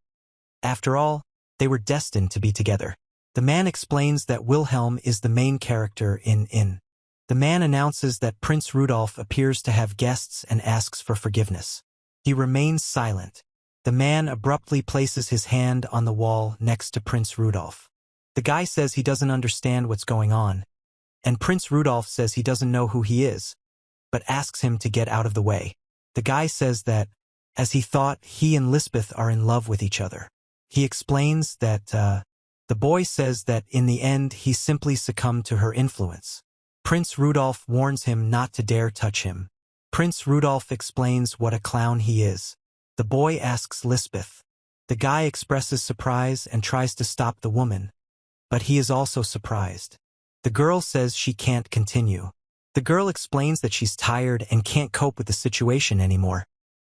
After all, they were destined to be together. The man explains that Wilhelm is the main character in. The man announces that Prince Rudolph appears to have guests and asks for forgiveness. He remains silent. The man abruptly places his hand on the wall next to Prince Rudolph. The guy says he doesn't understand what's going on, and Prince Rudolph says he doesn't know who he is, but asks him to get out of the way. The guy says that, as he thought, he and Lisbeth are in love with each other. He explains that, the boy says that in the end he simply succumbed to her influence. Prince Rudolph warns him not to dare touch him. Prince Rudolph explains what a clown he is. The boy asks Lisbeth. The guy expresses surprise and tries to stop the woman, but he is also surprised. The girl says she can't continue. The girl explains that she's tired and can't cope with the situation anymore.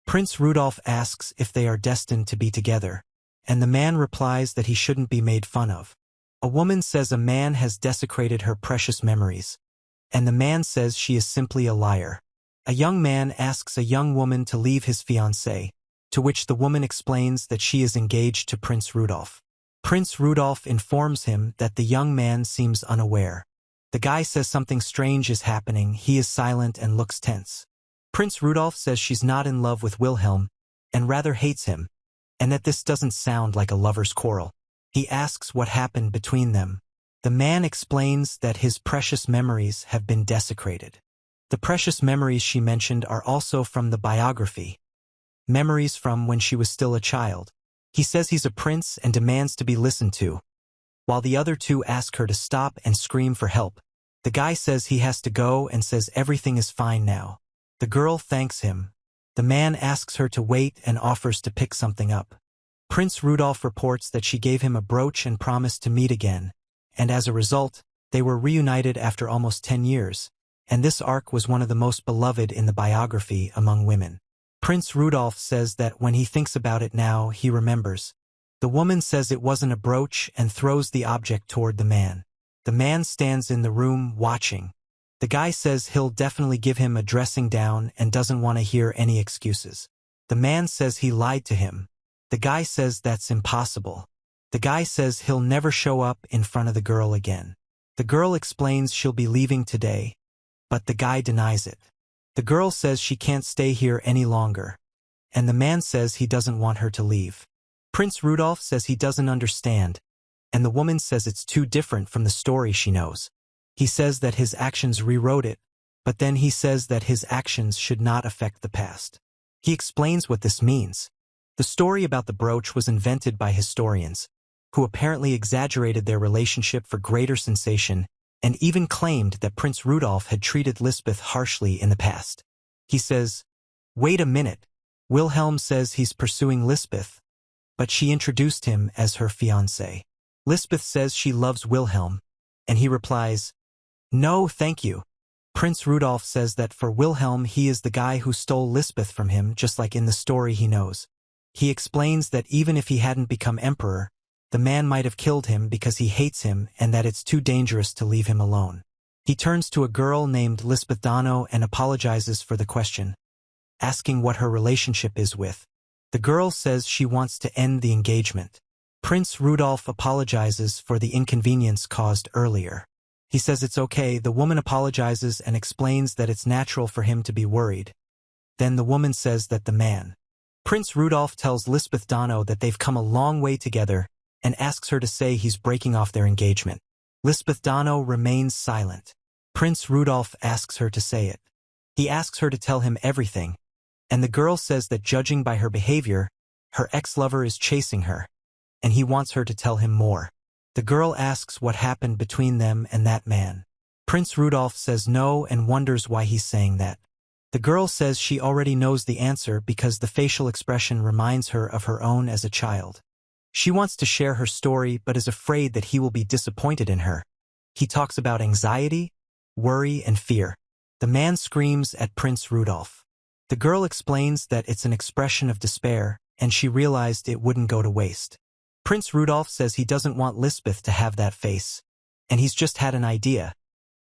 Prince Rudolph asks if they are destined to be together, and the man replies that he shouldn't be made fun of. A woman says a man has desecrated her precious memories, and the man says she is simply a liar. A young man asks a young woman to leave his fiancé, to which the woman explains that she is engaged to Prince Rudolph. Prince Rudolph informs him that the young man seems unaware. The guy says something strange is happening. He is silent and looks tense. Prince Rudolph says she's not in love with Wilhelm, and rather hates him, and that this doesn't sound like a lover's quarrel. He asks what happened between them. The man explains that his precious memories have been desecrated. The precious memories she mentioned are also from the biography. Memories from when she was still a child. He says he's a prince and demands to be listened to, while the other two ask her to stop and scream for help. The guy says he has to go and says everything is fine now. The girl thanks him. The man asks her to wait and offers to pick something up. Prince Rudolph reports that she gave him a brooch and promised to meet again, and as a result, they were reunited after almost 10 years, and this arc was one of the most beloved in the biography among women. Prince Rudolph says that when he thinks about it now, he remembers. The woman says it wasn't a brooch and throws the object toward the man. The man stands in the room watching. The guy says he'll definitely give him a dressing down and doesn't want to hear any excuses. The man says he lied to him. The guy says that's impossible. The guy says he'll never show up in front of the girl again. The girl explains she'll be leaving today, but the guy denies it. The girl says she can't stay here any longer, and the man says he doesn't want her to leave. Prince Rudolph says he doesn't understand, and the woman says it's too different from the story she knows. He says that his actions rewrote it, but then he says that his actions should not affect the past. He explains what this means. The story about the brooch was invented by historians, who apparently exaggerated their relationship for greater sensation and even claimed that Prince Rudolph had treated Lisbeth harshly in the past. He says, "Wait a minute. Wilhelm says he's pursuing Lisbeth, but she introduced him as her fiancé. Lisbeth says she loves Wilhelm, and he replies, 'No, thank you.' Prince Rudolph says that for Wilhelm he is the guy who stole Lisbeth from him, just like in the story he knows. He explains that even if he hadn't become emperor, the man might have killed him because he hates him and that it's too dangerous to leave him alone. He turns to a girl named Lisbeth Dano and apologizes for the question, asking what her relationship is with. The girl says she wants to end the engagement. Prince Rudolph apologizes for the inconvenience caused earlier. He says it's okay. The woman apologizes and explains that it's natural for him to be worried. Then the woman says that the man. Prince Rudolph tells Lisbeth Dano that they've come a long way together and asks her to say he's breaking off their engagement. Lisbeth Dano remains silent. Prince Rudolph asks her to say it. He asks her to tell him everything, and the girl says that judging by her behavior, her ex-lover is chasing her, and he wants her to tell him more. The girl asks what happened between them and that man. Prince Rudolph says no and wonders why he's saying that. The girl says she already knows the answer because the facial expression reminds her of her own as a child. She wants to share her story but is afraid that he will be disappointed in her. He talks about anxiety, worry, and fear. The man screams at Prince Rudolph. The girl explains that it's an expression of despair, and she realized it wouldn't go to waste. Prince Rudolph says he doesn't want Lisbeth to have that face, and he's just had an idea,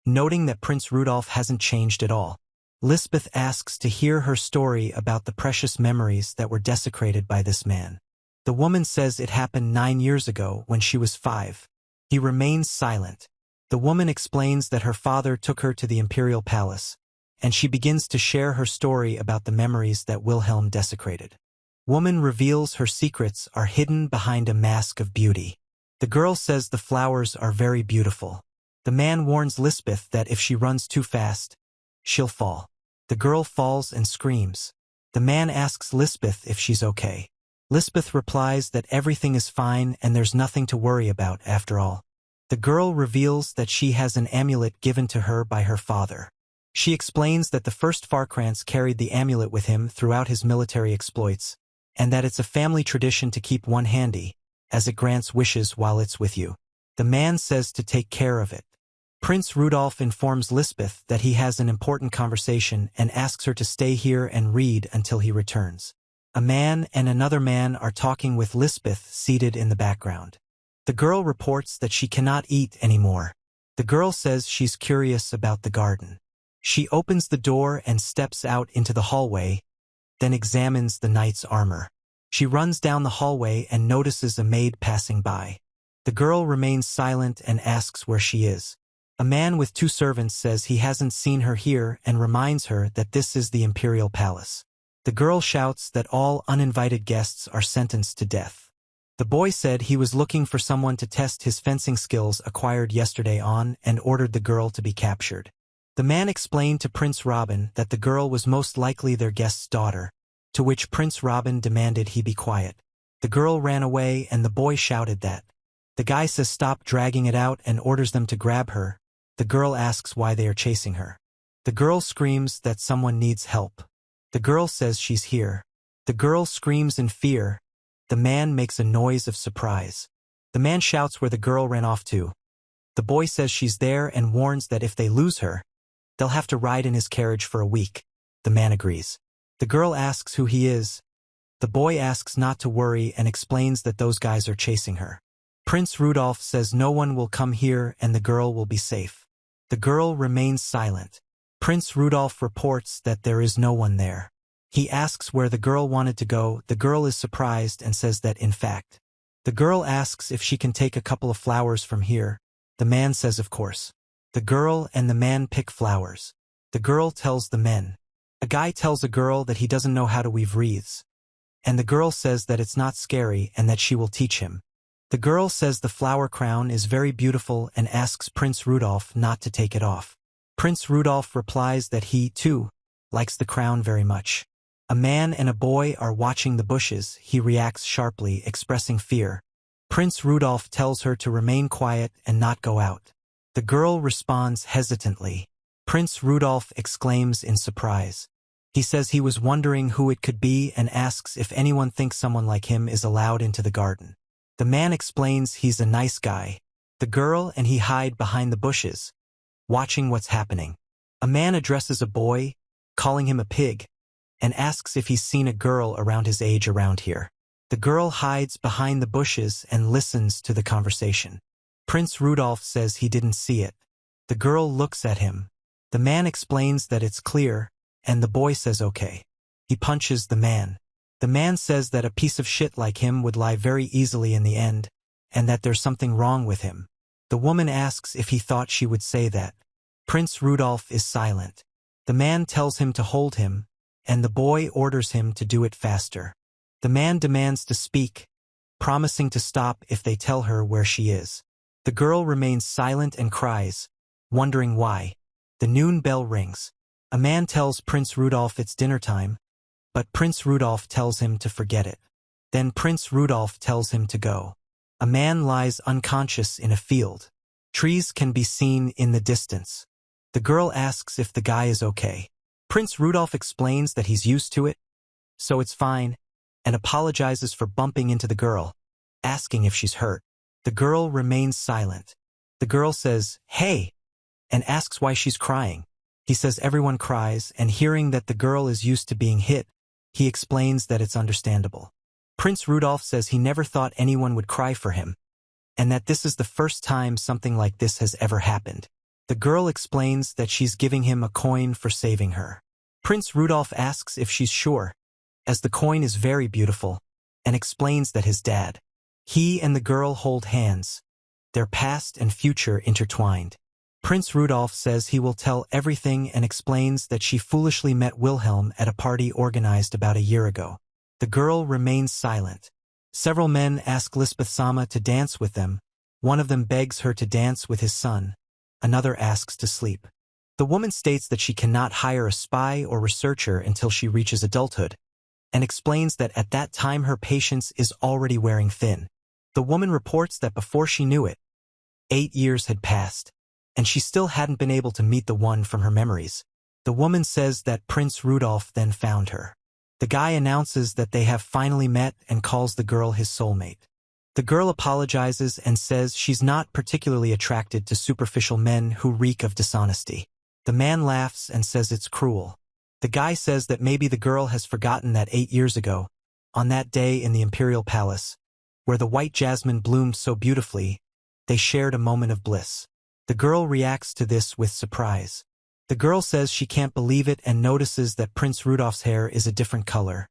noting that Prince Rudolph hasn't changed at all. Lisbeth asks to hear her story about the precious memories that were desecrated by this man. The woman says it happened 9 years ago when she was 5. He remains silent. The woman explains that her father took her to the imperial palace, and she begins to share her story about the memories that Wilhelm desecrated. Woman reveals her secrets are hidden behind a mask of beauty. The girl says the flowers are very beautiful. The man warns Lisbeth that if she runs too fast, she'll fall. The girl falls and screams. The man asks Lisbeth if she's okay. Lisbeth replies that everything is fine and there's nothing to worry about after all. The girl reveals that she has an amulet given to her by her father. She explains that the first Farkrantz carried the amulet with him throughout his military exploits, and that it's a family tradition to keep one handy, as it grants wishes while it's with you. The man says to take care of it. Prince Rudolph informs Lisbeth that he has an important conversation and asks her to stay here and read until he returns. A man and another man are talking with Lisbeth seated in the background. The girl reports that she cannot eat anymore. The girl says she's curious about the garden. She opens the door and steps out into the hallway, then examines the knight's armor. She runs down the hallway and notices a maid passing by. The girl remains silent and asks where she is. A man with 2 servants says he hasn't seen her here and reminds her that this is the imperial palace. The girl shouts that all uninvited guests are sentenced to death. The boy said he was looking for someone to test his fencing skills acquired yesterday on and ordered the girl to be captured. The man explained to Prince Robin that the girl was most likely their guest's daughter, to which Prince Robin demanded he be quiet. The girl ran away and the boy shouted that. The guy says stop dragging it out and orders them to grab her. The girl asks why they are chasing her. The girl screams that someone needs help. The girl says she's here. The girl screams in fear. The man makes a noise of surprise. The man shouts where the girl ran off to. The boy says she's there and warns that if they lose her, they'll have to ride in his carriage for a week. The man agrees. The girl asks who he is. The boy asks not to worry and explains that those guys are chasing her. Prince Rudolph says no one will come here and the girl will be safe. The girl remains silent. Prince Rudolph reports that there is no one there. He asks where the girl wanted to go. The girl is surprised and says that in fact. The girl asks if she can take a couple of flowers from here. The man says of course. The girl and the man pick flowers. The girl tells the men. A guy tells a girl that he doesn't know how to weave wreaths. And the girl says that it's not scary and that she will teach him. The girl says the flower crown is very beautiful and asks Prince Rudolph not to take it off. Prince Rudolph replies that he, too, likes the crown very much. A man and a boy are watching the bushes. He reacts sharply, expressing fear. Prince Rudolph tells her to remain quiet and not go out. The girl responds hesitantly. Prince Rudolph exclaims in surprise. He says he was wondering who it could be and asks if anyone thinks someone like him is allowed into the garden. The man explains he's a nice guy. The girl and he hide behind the bushes, watching what's happening. A man addresses a boy, calling him a pig, and asks if he's seen a girl around his age around here. The girl hides behind the bushes and listens to the conversation. Prince Rudolph says he didn't see it. The girl looks at him. The man explains that it's clear, and the boy says okay. He punches the man. The man says that a piece of shit like him would lie very easily in the end, and that there's something wrong with him. The woman asks if he thought she would say that. Prince Rudolph is silent. The man tells him to hold him, and the boy orders him to do it faster. The man demands to speak, promising to stop if they tell her where she is. The girl remains silent and cries, wondering why. The noon bell rings. A man tells Prince Rudolph it's dinner time, but Prince Rudolph tells him to forget it. Then Prince Rudolph tells him to go. A man lies unconscious in a field. Trees can be seen in the distance. The girl asks if the guy is okay. Prince Rudolph explains that he's used to it, so it's fine, and apologizes for bumping into the girl, asking if she's hurt. The girl remains silent. The girl says, "Hey," and asks why she's crying. He says everyone cries, and hearing that the girl is used to being hit, he explains that it's understandable. Prince Rudolph says he never thought anyone would cry for him, and that this is the first time something like this has ever happened. The girl explains that she's giving him a coin for saving her. Prince Rudolph asks if she's sure, as the coin is very beautiful, and explains that his dad. He and the girl hold hands, their past and future intertwined. Prince Rudolph says he will tell everything and explains that she foolishly met Wilhelm at a party organized about a year ago. The girl remains silent. Several men ask Lisbeth Sama to dance with them. One of them begs her to dance with his son. Another asks to sleep. The woman states that she cannot hire a spy or researcher until she reaches adulthood, and explains that at that time her patience is already wearing thin. The woman reports that before she knew it, 8 years had passed, and she still hadn't been able to meet the one from her memories. The woman says that Prince Rudolph then found her. The guy announces that they have finally met and calls the girl his soulmate. The girl apologizes and says she's not particularly attracted to superficial men who reek of dishonesty. The man laughs and says it's cruel. The guy says that maybe the girl has forgotten that 8 years ago, on that day in the Imperial Palace, where the white jasmine bloomed so beautifully, they shared a moment of bliss. The girl reacts to this with surprise. The girl says she can't believe it and notices that Prince Rudolph's hair is a different color.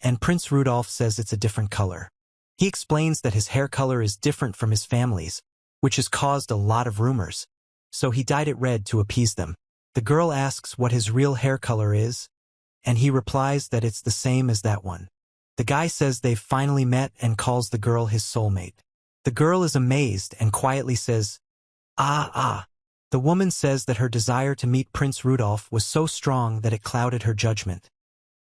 And Prince Rudolph says it's a different color. He explains that his hair color is different from his family's, which has caused a lot of rumors. So he dyed it red to appease them. The girl asks what his real hair color is, and he replies that it's the same as that one. The guy says they've finally met and calls the girl his soulmate. The girl is amazed and quietly says, "Ah." The woman says that her desire to meet Prince Rudolph was so strong that it clouded her judgment.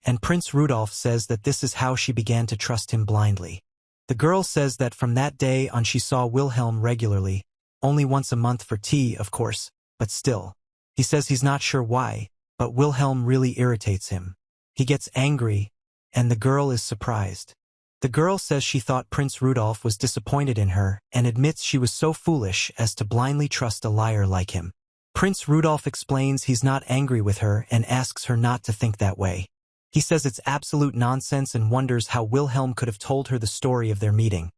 And Prince Rudolph says that this is how she began to trust him blindly. The girl says that from that day on she saw Wilhelm regularly, only once a month for tea, of course, but still. He says he's not sure why, but Wilhelm really irritates him. He gets angry, and the girl is surprised. The girl says she thought Prince Rudolph was disappointed in her and admits she was so foolish as to blindly trust a liar like him. Prince Rudolph explains he's not angry with her and asks her not to think that way. He says it's absolute nonsense and wonders how Wilhelm could have told her the story of their meeting.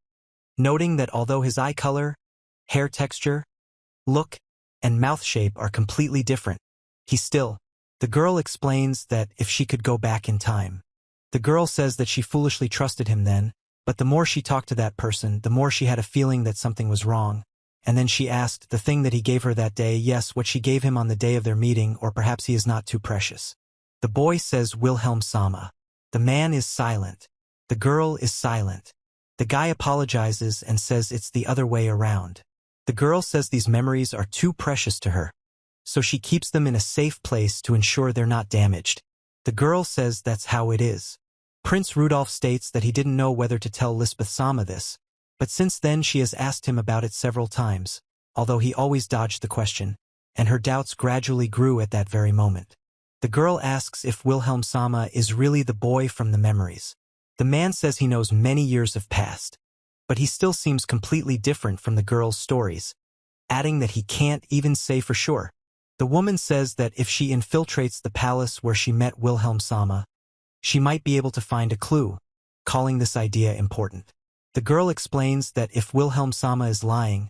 Noting that although his eye color, hair texture, look, and mouth shape are completely different, the girl explains that if she could go back in time. The girl says that she foolishly trusted him then, but the more she talked to that person, the more she had a feeling that something was wrong. And then she asked the thing that he gave her that day, yes, what she gave him on the day of their meeting, or perhaps he is not too precious. The boy says Wilhelm Sama. The man is silent. The girl is silent. The guy apologizes and says it's the other way around. The girl says these memories are too precious to her, so she keeps them in a safe place to ensure they're not damaged. The girl says that's how it is. Prince Rudolph states that he didn't know whether to tell Lisbeth Sama this, but since then she has asked him about it several times, although he always dodged the question, and her doubts gradually grew at that very moment. The girl asks if Wilhelm Sama is really the boy from the memories. The man says he knows many years have passed, but he still seems completely different from the girl's stories, adding that he can't even say for sure. The woman says that if she infiltrates the palace where she met Wilhelm Sama, she might be able to find a clue, calling this idea important. The girl explains that if Wilhelm Sama is lying,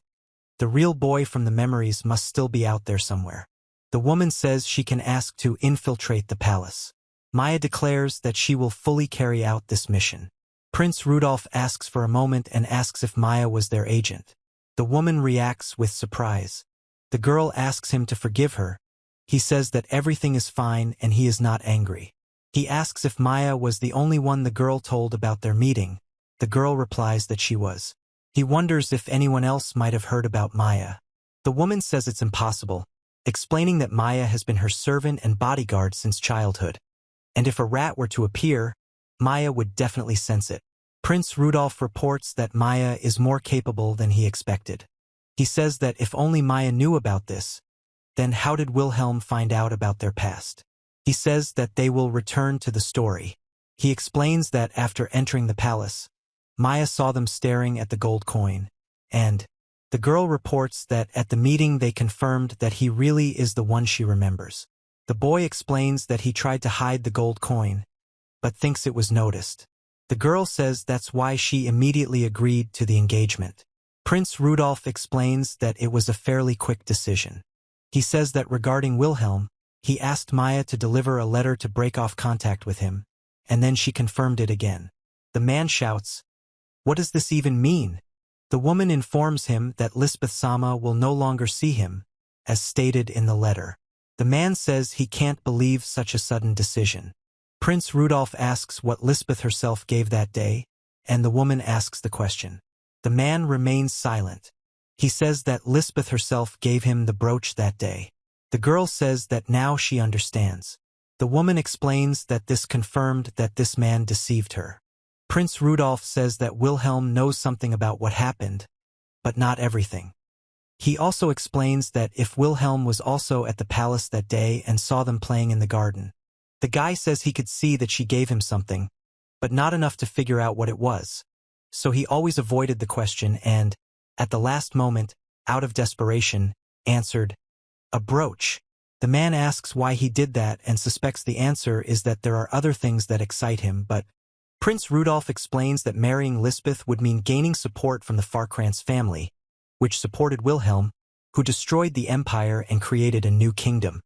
the real boy from the memories must still be out there somewhere. The woman says she can ask to infiltrate the palace. Maya declares that she will fully carry out this mission. Prince Rudolph asks for a moment and asks if Maya was their agent. The woman reacts with surprise. The girl asks him to forgive her. He says that everything is fine and he is not angry. He asks if Maya was the only one the girl told about their meeting. The girl replies that she was. He wonders if anyone else might have heard about Maya. The woman says it's impossible, explaining that Maya has been her servant and bodyguard since childhood. And if a rat were to appear, Maya would definitely sense it. Prince Rudolph reports that Maya is more capable than he expected. He says that if only Maya knew about this, then how did Wilhelm find out about their past? He says that they will return to the story. He explains that after entering the palace, Maya saw them staring at the gold coin, and the girl reports that at the meeting they confirmed that he really is the one she remembers. The boy explains that he tried to hide the gold coin, but thinks it was noticed. The girl says that's why she immediately agreed to the engagement. Prince Rudolph explains that it was a fairly quick decision. He says that regarding Wilhelm, he asked Maya to deliver a letter to break off contact with him, and then she confirmed it again. The man shouts, "What does this even mean?" The woman informs him that Lisbeth Sama will no longer see him, as stated in the letter. The man says he can't believe such a sudden decision. Prince Rudolph asks what Lisbeth herself gave that day, and the woman asks the question. The man remains silent. He says that Lisbeth herself gave him the brooch that day. The girl says that now she understands. The woman explains that this confirmed that this man deceived her. Prince Rudolph says that Wilhelm knows something about what happened, but not everything. He also explains that if Wilhelm was also at the palace that day and saw them playing in the garden, the guy says he could see that she gave him something, but not enough to figure out what it was. So he always avoided the question and, at the last moment, out of desperation, answered, "A brooch." The man asks why he did that and suspects the answer is that there are other things that excite him, but Prince Rudolph explains that marrying Lisbeth would mean gaining support from the Farkrantz family, which supported Wilhelm, who destroyed the empire and created a new kingdom.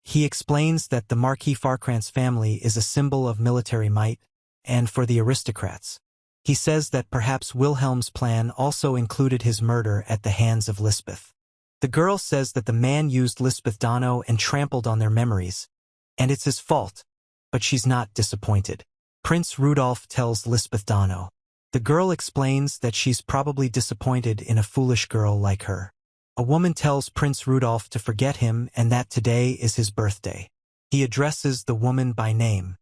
He explains that the Marquis Farkrantz family is a symbol of military might, and for the aristocrats. He says that perhaps Wilhelm's plan also included his murder at the hands of Lisbeth. The girl says that the man used Lisbeth Dano and trampled on their memories, and it's his fault, but she's not disappointed. Prince Rudolph tells Lisbeth Dano. The girl explains that she's probably disappointed in a foolish girl like her. A woman tells Prince Rudolph to forget him and that today is his birthday. He addresses the woman by name.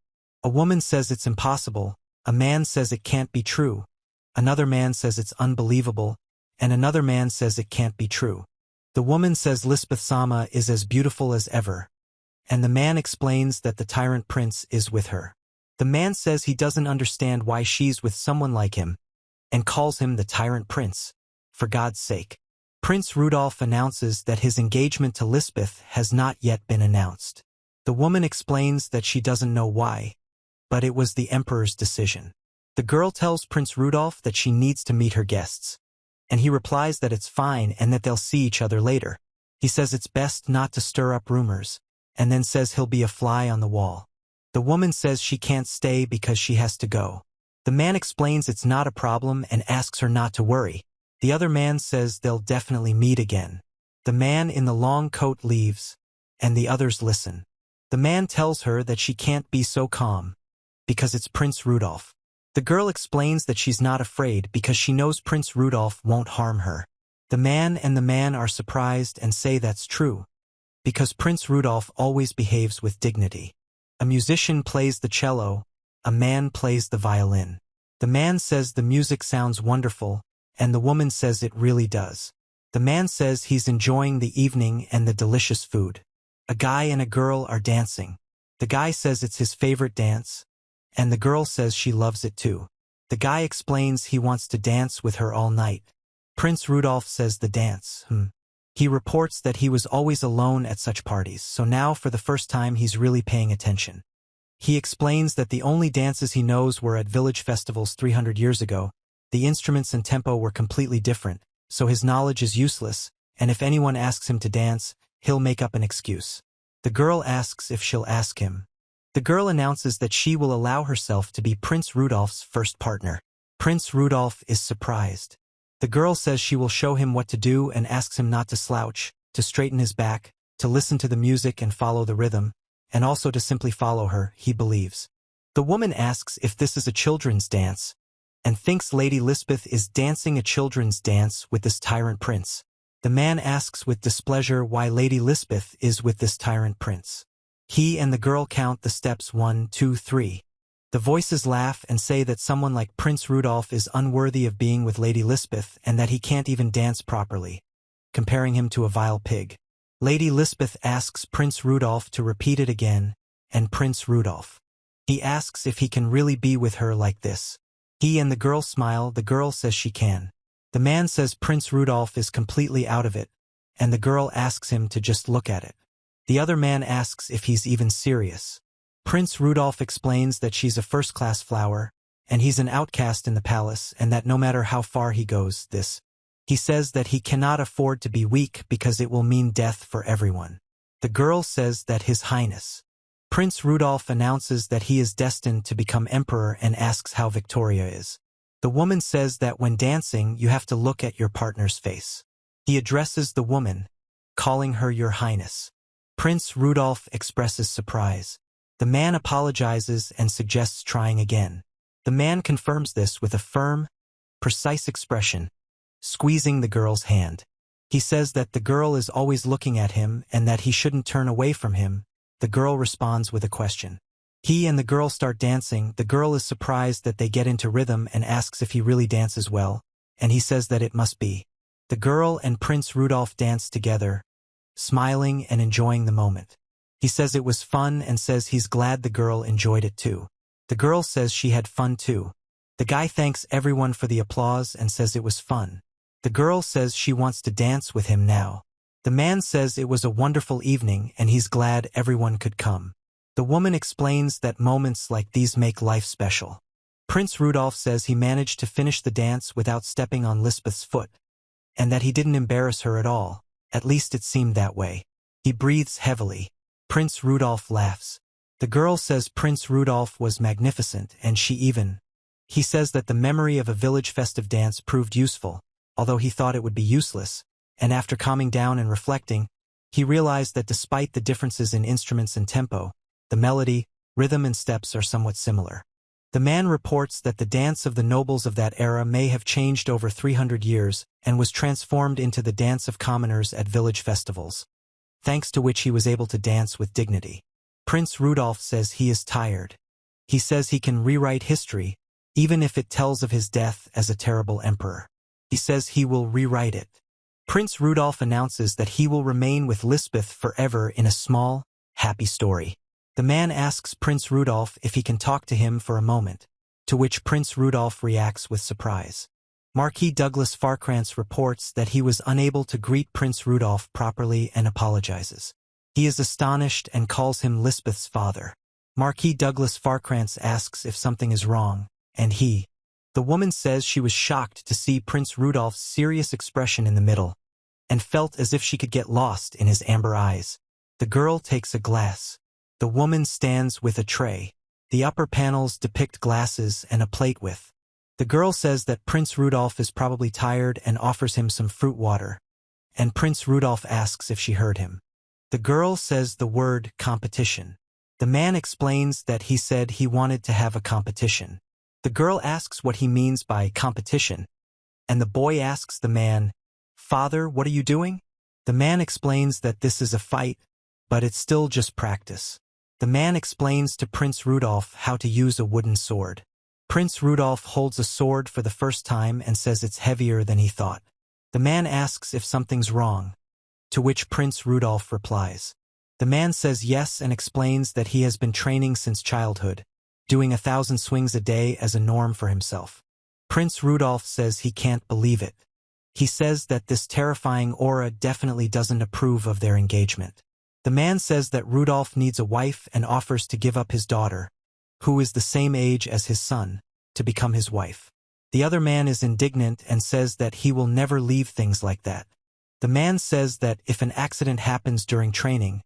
A woman says it's impossible, a man says it can't be true, another man says it's unbelievable, and another man says it can't be true. The woman says Lisbeth Sama is as beautiful as ever, and the man explains that the tyrant prince is with her. The man says he doesn't understand why she's with someone like him, and calls him the tyrant prince. For God's sake. Prince Rudolph announces that his engagement to Lisbeth has not yet been announced. The woman explains that she doesn't know why, but it was the emperor's decision. The girl tells Prince Rudolph that she needs to meet her guests, and he replies that it's fine and that they'll see each other later. He says it's best not to stir up rumors, and then says he'll be a fly on the wall. The woman says she can't stay because she has to go. The man explains it's not a problem and asks her not to worry. The other man says they'll definitely meet again. The man in the long coat leaves, and the others listen. The man tells her that she can't be so calm, because it's Prince Rudolph. The girl explains that she's not afraid because she knows Prince Rudolph won't harm her. The man are surprised and say that's true, because Prince Rudolph always behaves with dignity. A musician plays the cello, a man plays the violin. The man says the music sounds wonderful, and the woman says it really does. The man says he's enjoying the evening and the delicious food. A guy and a girl are dancing. The guy says it's his favorite dance, and the girl says she loves it too. The guy explains he wants to dance with her all night. Prince Rudolph says the dance, He reports that he was always alone at such parties, so now for the first time he's really paying attention. He explains that the only dances he knows were at village festivals 300 years ago. The instruments and tempo were completely different, so his knowledge is useless, and if anyone asks him to dance, he'll make up an excuse. The girl asks if she'll ask him. The girl announces that she will allow herself to be Prince Rudolph's first partner. Prince Rudolph is surprised. The girl says she will show him what to do and asks him not to slouch, to straighten his back, to listen to the music and follow the rhythm, and also to simply follow her, he believes. The woman asks if this is a children's dance, and thinks Lady Lisbeth is dancing a children's dance with this tyrant prince. The man asks with displeasure why Lady Lisbeth is with this tyrant prince. He and the girl count the steps 1, 2, 3. The voices laugh and say that someone like Prince Rudolph is unworthy of being with Lady Lisbeth and that he can't even dance properly, comparing him to a vile pig. Lady Lisbeth asks Prince Rudolph to repeat it again, and Prince Rudolph. He asks if he can really be with her like this. He and the girl smile. The girl says she can. The man says Prince Rudolph is completely out of it, and the girl asks him to just look at it. The other man asks if he's even serious. Prince Rudolph explains that she's a first-class flower, and he's an outcast in the palace, and that no matter how far he goes, he says that he cannot afford to be weak because it will mean death for everyone. The girl says that His Highness. Prince Rudolph announces that he is destined to become emperor and asks how Victoria is. The woman says that when dancing you have to look at your partner's face. He addresses the woman, calling her Your Highness. Prince Rudolph expresses surprise. The man apologizes and suggests trying again. The man confirms this with a firm, precise expression, squeezing the girl's hand. He says that the girl is always looking at him and that he shouldn't turn away from him. The girl responds with a question. He and the girl start dancing. The girl is surprised that they get into rhythm and asks if he really dances well, and he says that it must be. The girl and Prince Rudolph dance together, smiling and enjoying the moment. He says it was fun and says he's glad the girl enjoyed it too. The girl says she had fun too. The guy thanks everyone for the applause and says it was fun. The girl says she wants to dance with him now. The man says it was a wonderful evening and he's glad everyone could come. The woman explains that moments like these make life special. Prince Rudolph says he managed to finish the dance without stepping on Lisbeth's foot, and that he didn't embarrass her at all. At least it seemed that way. He breathes heavily. Prince Rudolph laughs. The girl says Prince Rudolph was magnificent and he says that the memory of a village festive dance proved useful, although he thought it would be useless, and after calming down and reflecting, he realized that despite the differences in instruments and tempo, the melody, rhythm and steps are somewhat similar. The man reports that the dance of the nobles of that era may have changed over 300 years and was transformed into the dance of commoners at village festivals, thanks to which he was able to dance with dignity. Prince Rudolph says he is tired. He says he can rewrite history, even if it tells of his death as a terrible emperor. He says he will rewrite it. Prince Rudolph announces that he will remain with Lisbeth forever in a small, happy story. The man asks Prince Rudolph if he can talk to him for a moment, to which Prince Rudolph reacts with surprise. Marquis Douglas Farkrantz reports that he was unable to greet Prince Rudolph properly and apologizes. He is astonished and calls him Lisbeth's father. Marquis Douglas Farkrantz asks if something is wrong, and the woman says she was shocked to see Prince Rudolph's serious expression in the middle, and felt as if she could get lost in his amber eyes. The girl takes a glass. The woman stands with a tray. The upper panels depict glasses and a plate with. The girl says that Prince Rudolph is probably tired and offers him some fruit water, and Prince Rudolph asks if she heard him. The girl says the word competition. The man explains that he said he wanted to have a competition. The girl asks what he means by competition, and the boy asks the man, "Father, what are you doing?" The man explains that this is a fight, but it's still just practice. The man explains to Prince Rudolph how to use a wooden sword. Prince Rudolph holds a sword for the first time and says it's heavier than he thought. The man asks if something's wrong, to which Prince Rudolph replies. The man says yes and explains that he has been training since childhood, doing 1,000 swings a day as a norm for himself. Prince Rudolph says he can't believe it. He says that this terrifying aura definitely doesn't approve of their engagement. The man says that Rudolph needs a wife and offers to give up his daughter, who is the same age as his son, to become his wife. The other man is indignant and says that he will never leave things like that. The man says that if an accident happens during training,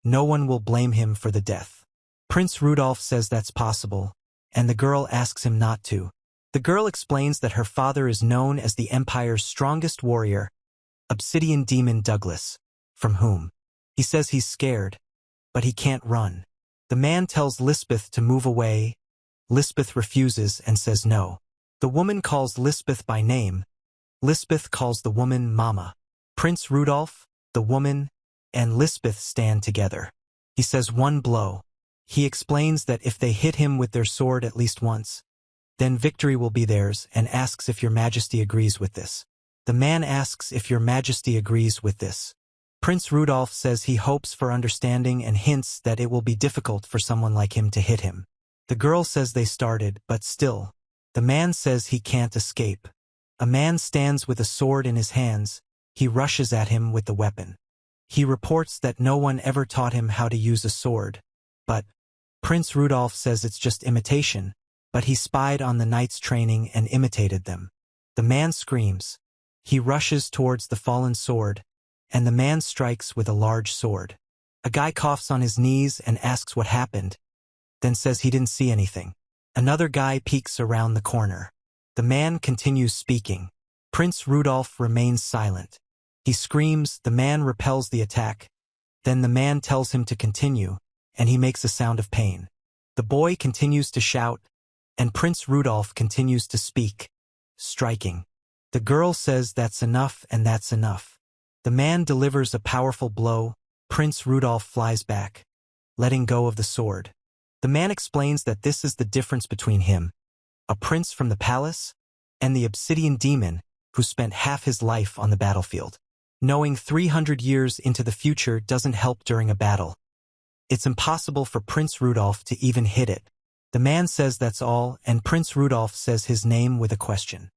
no one will blame him for the death. Prince Rudolph says that's possible, and the girl asks him not to. The girl explains that her father is known as the Empire's strongest warrior, Obsidian Demon Douglas, from whom he says he's scared, but he can't run. The man tells Lisbeth to move away. Lisbeth refuses and says no. The woman calls Lisbeth by name. Lisbeth calls the woman Mama. Prince Rudolph, the woman, and Lisbeth stand together. He says one blow. He explains that if they hit him with their sword at least once, then victory will be theirs, and asks if Your Majesty agrees with this. The man asks if Your Majesty agrees with this. Prince Rudolph says he hopes for understanding and hints that it will be difficult for someone like him to hit him. The girl says they started, but still. The man says he can't escape. A man stands with a sword in his hands. He rushes at him with the weapon. He reports that no one ever taught him how to use a sword, but Prince Rudolph says it's just imitation, but he spied on the knights training and imitated them. The man screams. He rushes towards the fallen sword, and the man strikes with a large sword. A guy coughs on his knees and asks what happened, then says he didn't see anything. Another guy peeks around the corner. The man continues speaking. Prince Rudolph remains silent. He screams, the man repels the attack. Then the man tells him to continue, and he makes a sound of pain. The boy continues to shout, and Prince Rudolph continues to speak, striking. The girl says that's enough and that's enough. The man delivers a powerful blow. Prince Rudolph flies back, letting go of the sword. The man explains that this is the difference between him, a prince from the palace, and the obsidian demon who spent half his life on the battlefield. Knowing 300 years into the future doesn't help during a battle. It's impossible for Prince Rudolph to even hit it. The man says that's all, and Prince Rudolph says his name with a question.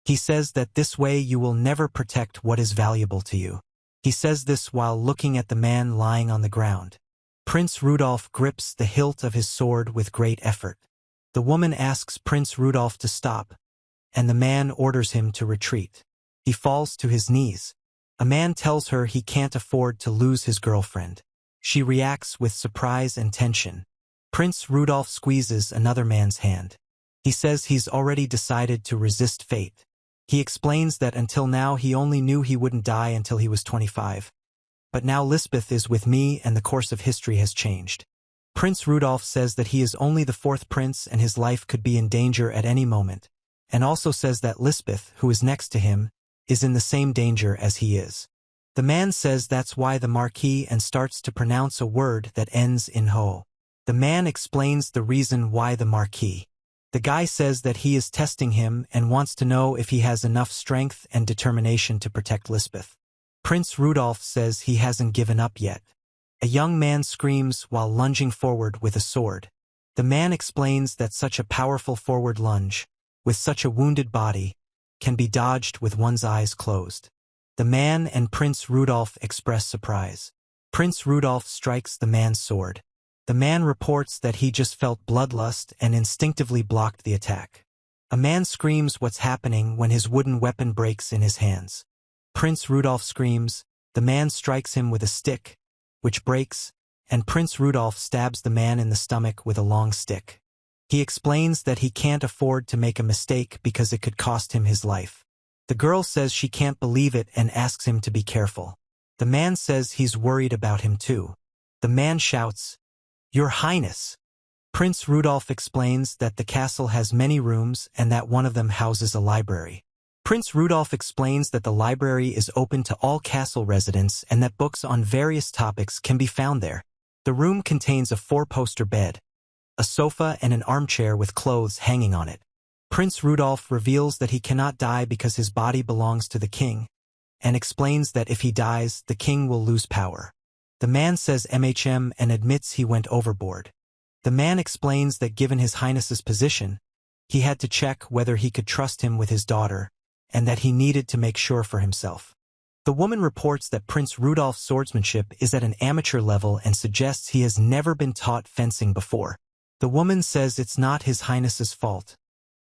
He says that this way you will never protect what is valuable to you. He says this while looking at the man lying on the ground. Prince Rudolph grips the hilt of his sword with great effort. The woman asks Prince Rudolph to stop, and the man orders him to retreat. He falls to his knees. A man tells her he can't afford to lose his girlfriend. She reacts with surprise and tension. Prince Rudolph squeezes another man's hand. He says he's already decided to resist fate. He explains that until now he only knew he wouldn't die until he was 25. But now Lisbeth is with me and the course of history has changed. Prince Rudolph says that he is only the fourth prince and his life could be in danger at any moment, and also says that Lisbeth, who is next to him, is in the same danger as he is. The man says that's why the Marquis and starts to pronounce a word that ends in ho. The man explains the reason why the Marquis. The guy says that he is testing him and wants to know if he has enough strength and determination to protect Lisbeth. Prince Rudolph says he hasn't given up yet. A young man screams while lunging forward with a sword. The man explains that such a powerful forward lunge, with such a wounded body, can be dodged with one's eyes closed. The man and Prince Rudolph express surprise. Prince Rudolph strikes the man's sword. The man reports that he just felt bloodlust and instinctively blocked the attack. A man screams what's happening when his wooden weapon breaks in his hands. Prince Rudolph screams, the man strikes him with a stick, which breaks, and Prince Rudolph stabs the man in the stomach with a long stick. He explains that he can't afford to make a mistake because it could cost him his life. The girl says she can't believe it and asks him to be careful. The man says he's worried about him too. The man shouts, "Your Highness!" Prince Rudolph explains that the castle has many rooms and that one of them houses a library. Prince Rudolph explains that the library is open to all castle residents and that books on various topics can be found there. The room contains a 4-poster bed, a sofa and an armchair with clothes hanging on it. Prince Rudolph reveals that he cannot die because his body belongs to the king, and explains that if he dies, the king will lose power. The man says MHM and admits he went overboard. The man explains that given his highness's position, he had to check whether he could trust him with his daughter, and that he needed to make sure for himself. The woman reports that Prince Rudolph's swordsmanship is at an amateur level and suggests he has never been taught fencing before. The woman says it's not his highness's fault.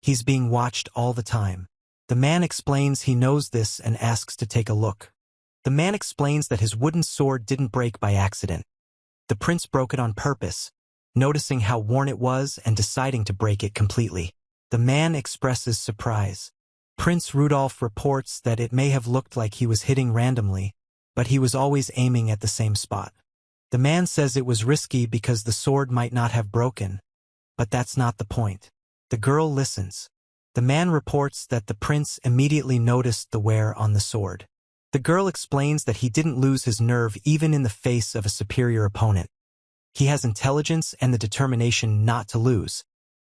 He's being watched all the time. The man explains he knows this and asks to take a look. The man explains that his wooden sword didn't break by accident. The prince broke it on purpose, noticing how worn it was and deciding to break it completely. The man expresses surprise. Prince Rudolph reports that it may have looked like he was hitting randomly, but he was always aiming at the same spot. The man says it was risky because the sword might not have broken, but that's not the point. The girl listens. The man reports that the prince immediately noticed the wear on the sword. The girl explains that he didn't lose his nerve even in the face of a superior opponent. He has intelligence and the determination not to lose.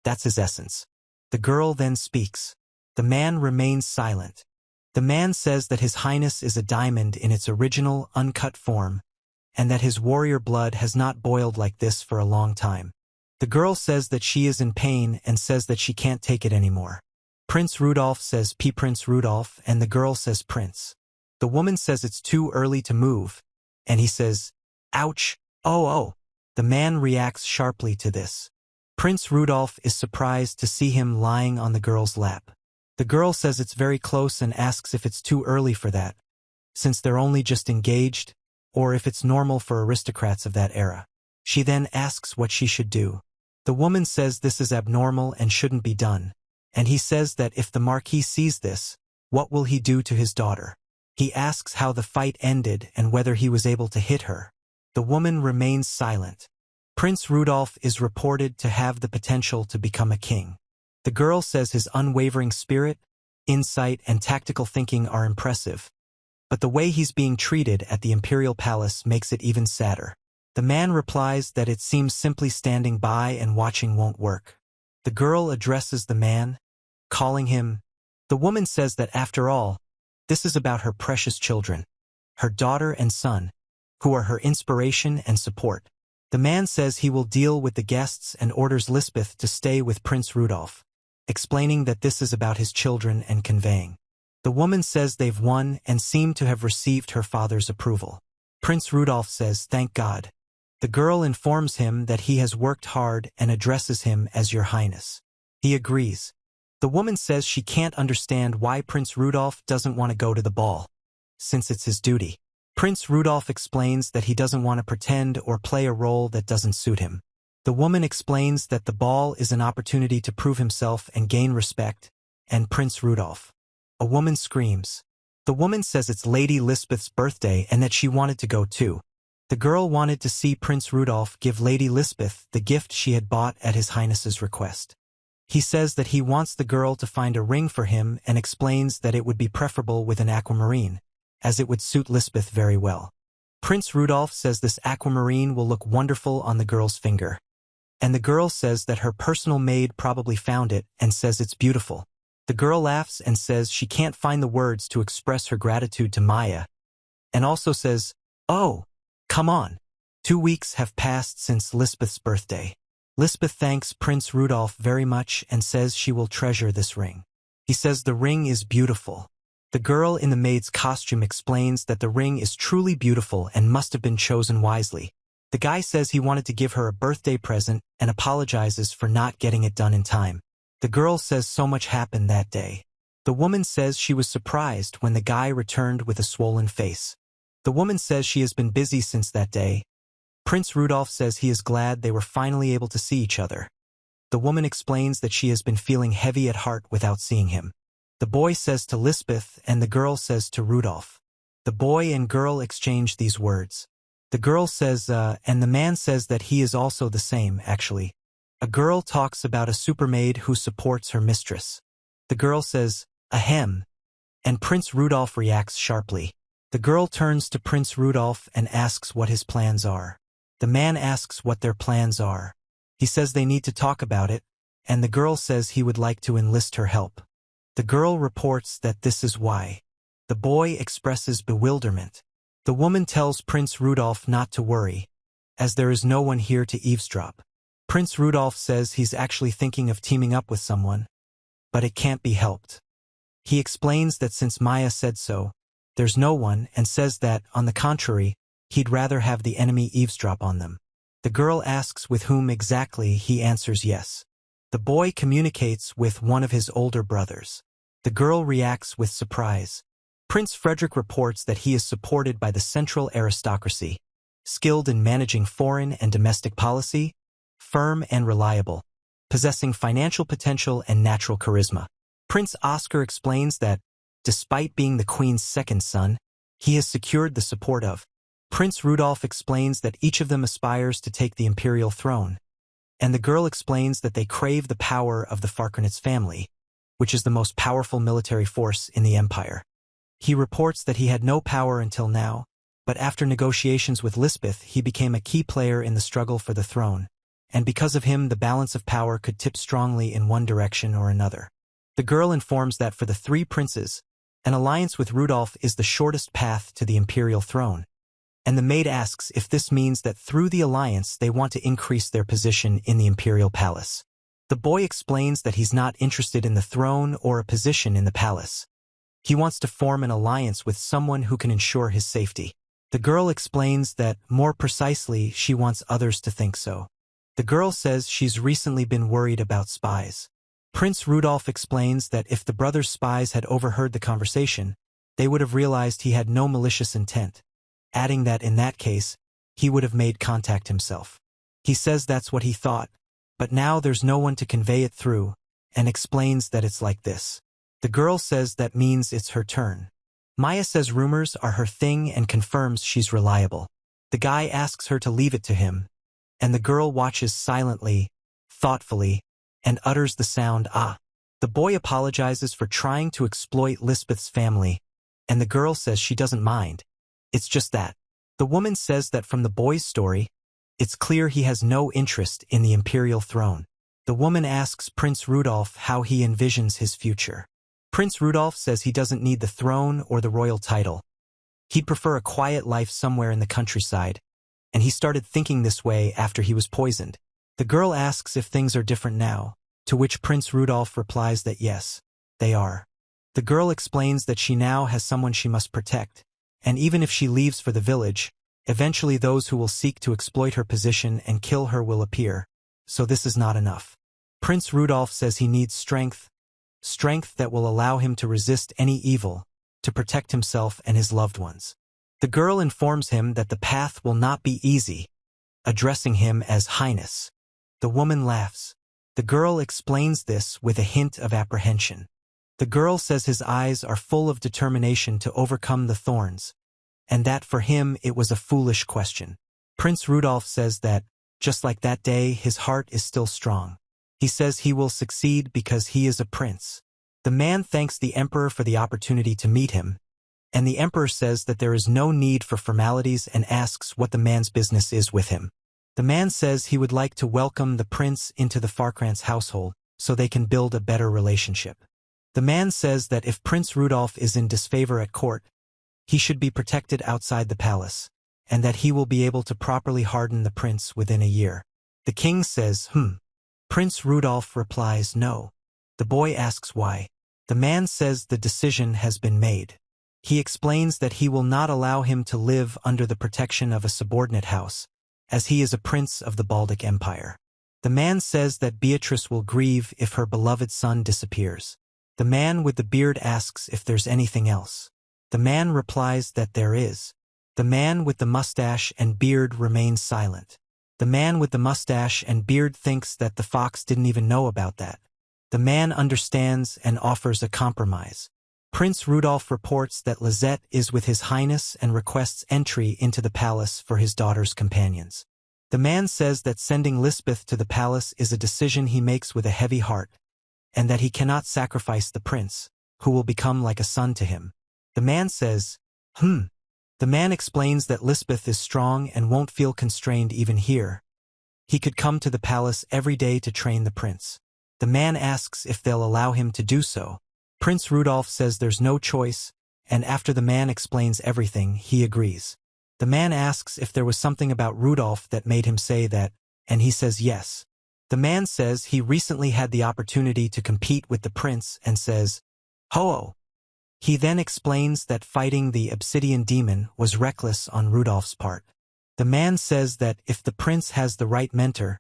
That's his essence. The girl then speaks. The man remains silent. The man says that his highness is a diamond in its original, uncut form, and that his warrior blood has not boiled like this for a long time. The girl says that she is in pain and says that she can't take it anymore. Prince Rudolph says Prince Rudolph, and the girl says Prince. The woman says it's too early to move, and he says, "Ouch, oh." The man reacts sharply to this. Prince Rudolph is surprised to see him lying on the girl's lap. The girl says it's very close and asks if it's too early for that, since they're only just engaged, or if it's normal for aristocrats of that era. She then asks what she should do. The woman says this is abnormal and shouldn't be done, and he says that if the Marquis sees this, what will he do to his daughter? He asks how the fight ended and whether he was able to hit her. The woman remains silent. Prince Rudolph is reported to have the potential to become a king. The girl says his unwavering spirit, insight, and tactical thinking are impressive, but the way he's being treated at the imperial palace makes it even sadder. The man replies that it seems simply standing by and watching won't work. The girl addresses the man, calling him. The woman says that after all, this is about her precious children, her daughter and son, who are her inspiration and support. The man says he will deal with the guests and orders Lisbeth to stay with Prince Rudolph, explaining that this is about his children and conveying. The woman says they've won and seem to have received her father's approval. Prince Rudolph says, "Thank God." The girl informs him that he has worked hard and addresses him as Your Highness. He agrees. The woman says she can't understand why Prince Rudolph doesn't want to go to the ball, since it's his duty. Prince Rudolph explains that he doesn't want to pretend or play a role that doesn't suit him. The woman explains that the ball is an opportunity to prove himself and gain respect, and Prince Rudolph. A woman screams. The woman says it's Lady Lisbeth's birthday and that she wanted to go too. The girl wanted to see Prince Rudolph give Lady Lisbeth the gift she had bought at His Highness's request. He says that he wants the girl to find a ring for him and explains that it would be preferable with an aquamarine, as it would suit Lisbeth very well. Prince Rudolph says this aquamarine will look wonderful on the girl's finger. And the girl says that her personal maid probably found it and says it's beautiful. The girl laughs and says she can't find the words to express her gratitude to Maya, and also says, "Oh, come on. 2 weeks have passed since Lisbeth's birthday. Lisbeth thanks Prince Rudolph very much and says she will treasure this ring. He says the ring is beautiful. The girl in the maid's costume explains that the ring is truly beautiful and must have been chosen wisely. The guy says he wanted to give her a birthday present and apologizes for not getting it done in time. The girl says so much happened that day. The woman says she was surprised when the guy returned with a swollen face. The woman says she has been busy since that day. Prince Rudolph says he is glad they were finally able to see each other. The woman explains that she has been feeling heavy at heart without seeing him. The boy says to Lisbeth and the girl says to Rudolph. The boy and girl exchange these words. The girl says, and the man says that he is also the same, actually. A girl talks about a supermaid who supports her mistress. The girl says, ahem, and Prince Rudolph reacts sharply. The girl turns to Prince Rudolph and asks what his plans are. The man asks what their plans are. He says they need to talk about it, and the girl says he would like to enlist her help. The girl reports that this is why. The boy expresses bewilderment. The woman tells Prince Rudolph not to worry, as there is no one here to eavesdrop. Prince Rudolph says he's actually thinking of teaming up with someone, but it can't be helped. He explains that since Maya said so, there's no one, and says that, on the contrary, he'd rather have the enemy eavesdrop on them. The girl asks with whom exactly. He answers yes. The boy communicates with one of his older brothers. The girl reacts with surprise. Prince Frederick reports that he is supported by the central aristocracy, skilled in managing foreign and domestic policy, firm and reliable, possessing financial potential and natural charisma. Prince Oscar explains that, despite being the Queen's second son, he has secured the support of. Prince Rudolph explains that each of them aspires to take the imperial throne, and the girl explains that they crave the power of the Farkernitz family, which is the most powerful military force in the empire. He reports that he had no power until now, but after negotiations with Lisbeth he became a key player in the struggle for the throne, and because of him the balance of power could tip strongly in one direction or another. The girl informs that for the three princes, an alliance with Rudolph is the shortest path to the imperial throne, and the maid asks if this means that through the alliance they want to increase their position in the imperial palace. The boy explains that he's not interested in the throne or a position in the palace. He wants to form an alliance with someone who can ensure his safety. The girl explains that, more precisely, she wants others to think so. The girl says she's recently been worried about spies. Prince Rudolph explains that if the brothers' spies had overheard the conversation, they would have realized he had no malicious intent, adding that in that case, he would have made contact himself. He says that's what he thought, but now there's no one to convey it through, and explains that it's like this. The girl says that means it's her turn. Maya says rumors are her thing and confirms she's reliable. The guy asks her to leave it to him, and the girl watches silently, thoughtfully, and utters the sound ah. The boy apologizes for trying to exploit Lisbeth's family, and the girl says she doesn't mind. It's just that. The woman says that from the boy's story, it's clear he has no interest in the imperial throne. The woman asks Prince Rudolph how he envisions his future. Prince Rudolph says he doesn't need the throne or the royal title. He'd prefer a quiet life somewhere in the countryside, and he started thinking this way after he was poisoned. The girl asks if things are different now, to which Prince Rudolph replies that yes, they are. The girl explains that she now has someone she must protect, and even if she leaves for the village, eventually those who will seek to exploit her position and kill her will appear, so this is not enough. Prince Rudolph says he needs strength that will allow him to resist any evil, to protect himself and his loved ones. The girl informs him that the path will not be easy, addressing him as Highness. The woman laughs. The girl explains this with a hint of apprehension. The girl says his eyes are full of determination to overcome the thorns, and that for him it was a foolish question. Prince Rudolph says that, just like that day, his heart is still strong. He says he will succeed because he is a prince. The man thanks the emperor for the opportunity to meet him, and the emperor says that there is no need for formalities and asks what the man's business is with him. The man says he would like to welcome the prince into the Farkrantz household so they can build a better relationship. The man says that if Prince Rudolph is in disfavor at court, he should be protected outside the palace, and that he will be able to properly harden the prince within a year. The king says, Prince Rudolph replies no. The boy asks why. The man says the decision has been made. He explains that he will not allow him to live under the protection of a subordinate house, as he is a prince of the Baltic Empire. The man says that Beatrice will grieve if her beloved son disappears. The man with the beard asks if there's anything else. The man replies that there is. The man with the mustache and beard remains silent. The man with the mustache and beard thinks that the fox didn't even know about that. The man understands and offers a compromise. Prince Rudolph reports that Lisette is with His Highness and requests entry into the palace for his daughter's companions. The man says that sending Lisbeth to the palace is a decision he makes with a heavy heart, and that he cannot sacrifice the prince, who will become like a son to him. The man says, The man explains that Lisbeth is strong and won't feel constrained even here. He could come to the palace every day to train the prince. The man asks if they'll allow him to do so. Prince Rudolph says there's no choice, and after the man explains everything, he agrees. The man asks if there was something about Rudolph that made him say that, and he says yes. The man says he recently had the opportunity to compete with the prince and says, Ho-oh. He then explains that fighting the obsidian demon was reckless on Rudolph's part. The man says that if the prince has the right mentor,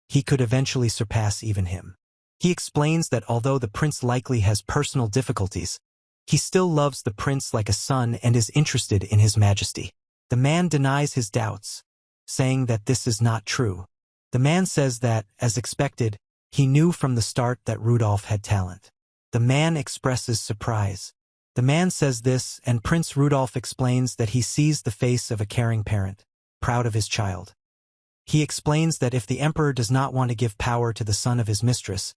he could eventually surpass even him. He explains that although the prince likely has personal difficulties, he still loves the prince like a son and is interested in his majesty. The man denies his doubts, saying that this is not true. The man says that, as expected, he knew from the start that Rudolph had talent. The man expresses surprise. The man says this, and Prince Rudolph explains that he sees the face of a caring parent, proud of his child. He explains that if the emperor does not want to give power to the son of his mistress,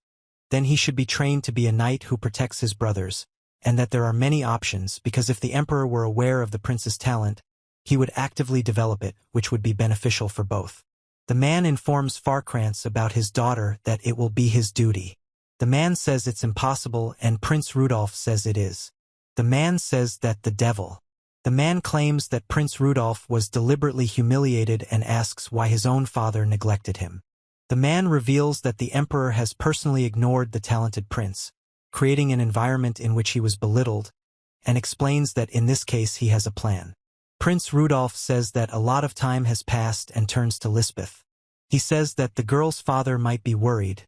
then he should be trained to be a knight who protects his brothers, and that there are many options because if the emperor were aware of the prince's talent, he would actively develop it, which would be beneficial for both. The man informs Farkrantz about his daughter that it will be his duty. The man says it's impossible and Prince Rudolph says it is. The man says that the devil. The man claims that Prince Rudolph was deliberately humiliated and asks why his own father neglected him. The man reveals that the emperor has personally ignored the talented prince, creating an environment in which he was belittled, and explains that in this case he has a plan. Prince Rudolph says that a lot of time has passed and turns to Lisbeth. He says that the girl's father might be worried.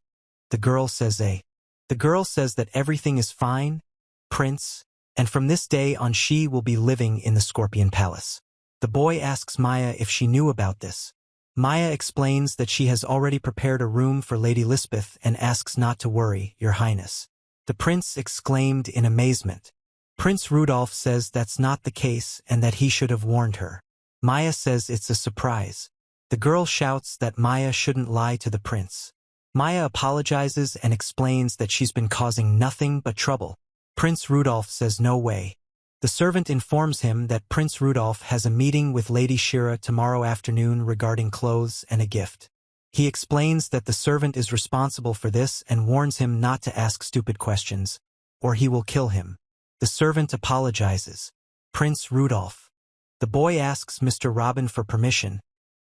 The girl says The girl says that everything is fine, prince, and from this day on she will be living in the Scorpion Palace. The boy asks Maya if she knew about this. Maya explains that she has already prepared a room for Lady Lisbeth and asks not to worry, Your Highness. The prince exclaimed in amazement. Prince Rudolph says that's not the case and that he should have warned her. Maya says it's a surprise. The girl shouts that Maya shouldn't lie to the prince. Maya apologizes and explains that she's been causing nothing but trouble. Prince Rudolph says no way. The servant informs him that Prince Rudolph has a meeting with Lady Shira tomorrow afternoon regarding clothes and a gift. He explains that the servant is responsible for this and warns him not to ask stupid questions, or he will kill him. The servant apologizes. Prince Rudolph. The boy asks Mr. Robin for permission,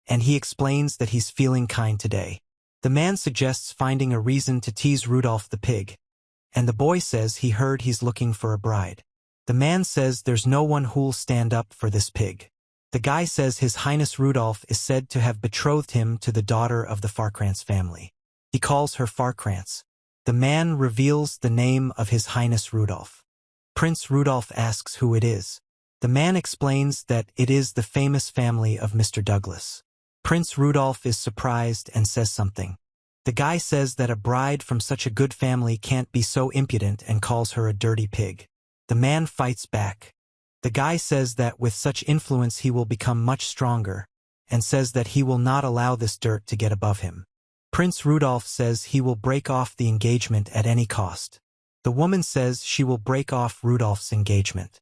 and he explains that he's feeling kind today. The man suggests finding a reason to tease Rudolph the pig, and the boy says he heard he's looking for a bride. The man says there's no one who'll stand up for this pig. The guy says His Highness Rudolph is said to have betrothed him to the daughter of the Farkrantz family. He calls her Farkrantz. The man reveals the name of His Highness Rudolph. Prince Rudolph asks who it is. The man explains that it is the famous family of Mr. Douglas. Prince Rudolph is surprised and says something. The guy says that a bride from such a good family can't be so impudent and calls her a dirty pig. The man fights back. The guy says that with such influence he will become much stronger, and says that he will not allow this dirt to get above him. Prince Rudolph says he will break off the engagement at any cost. The woman says she will break off Rudolph's engagement.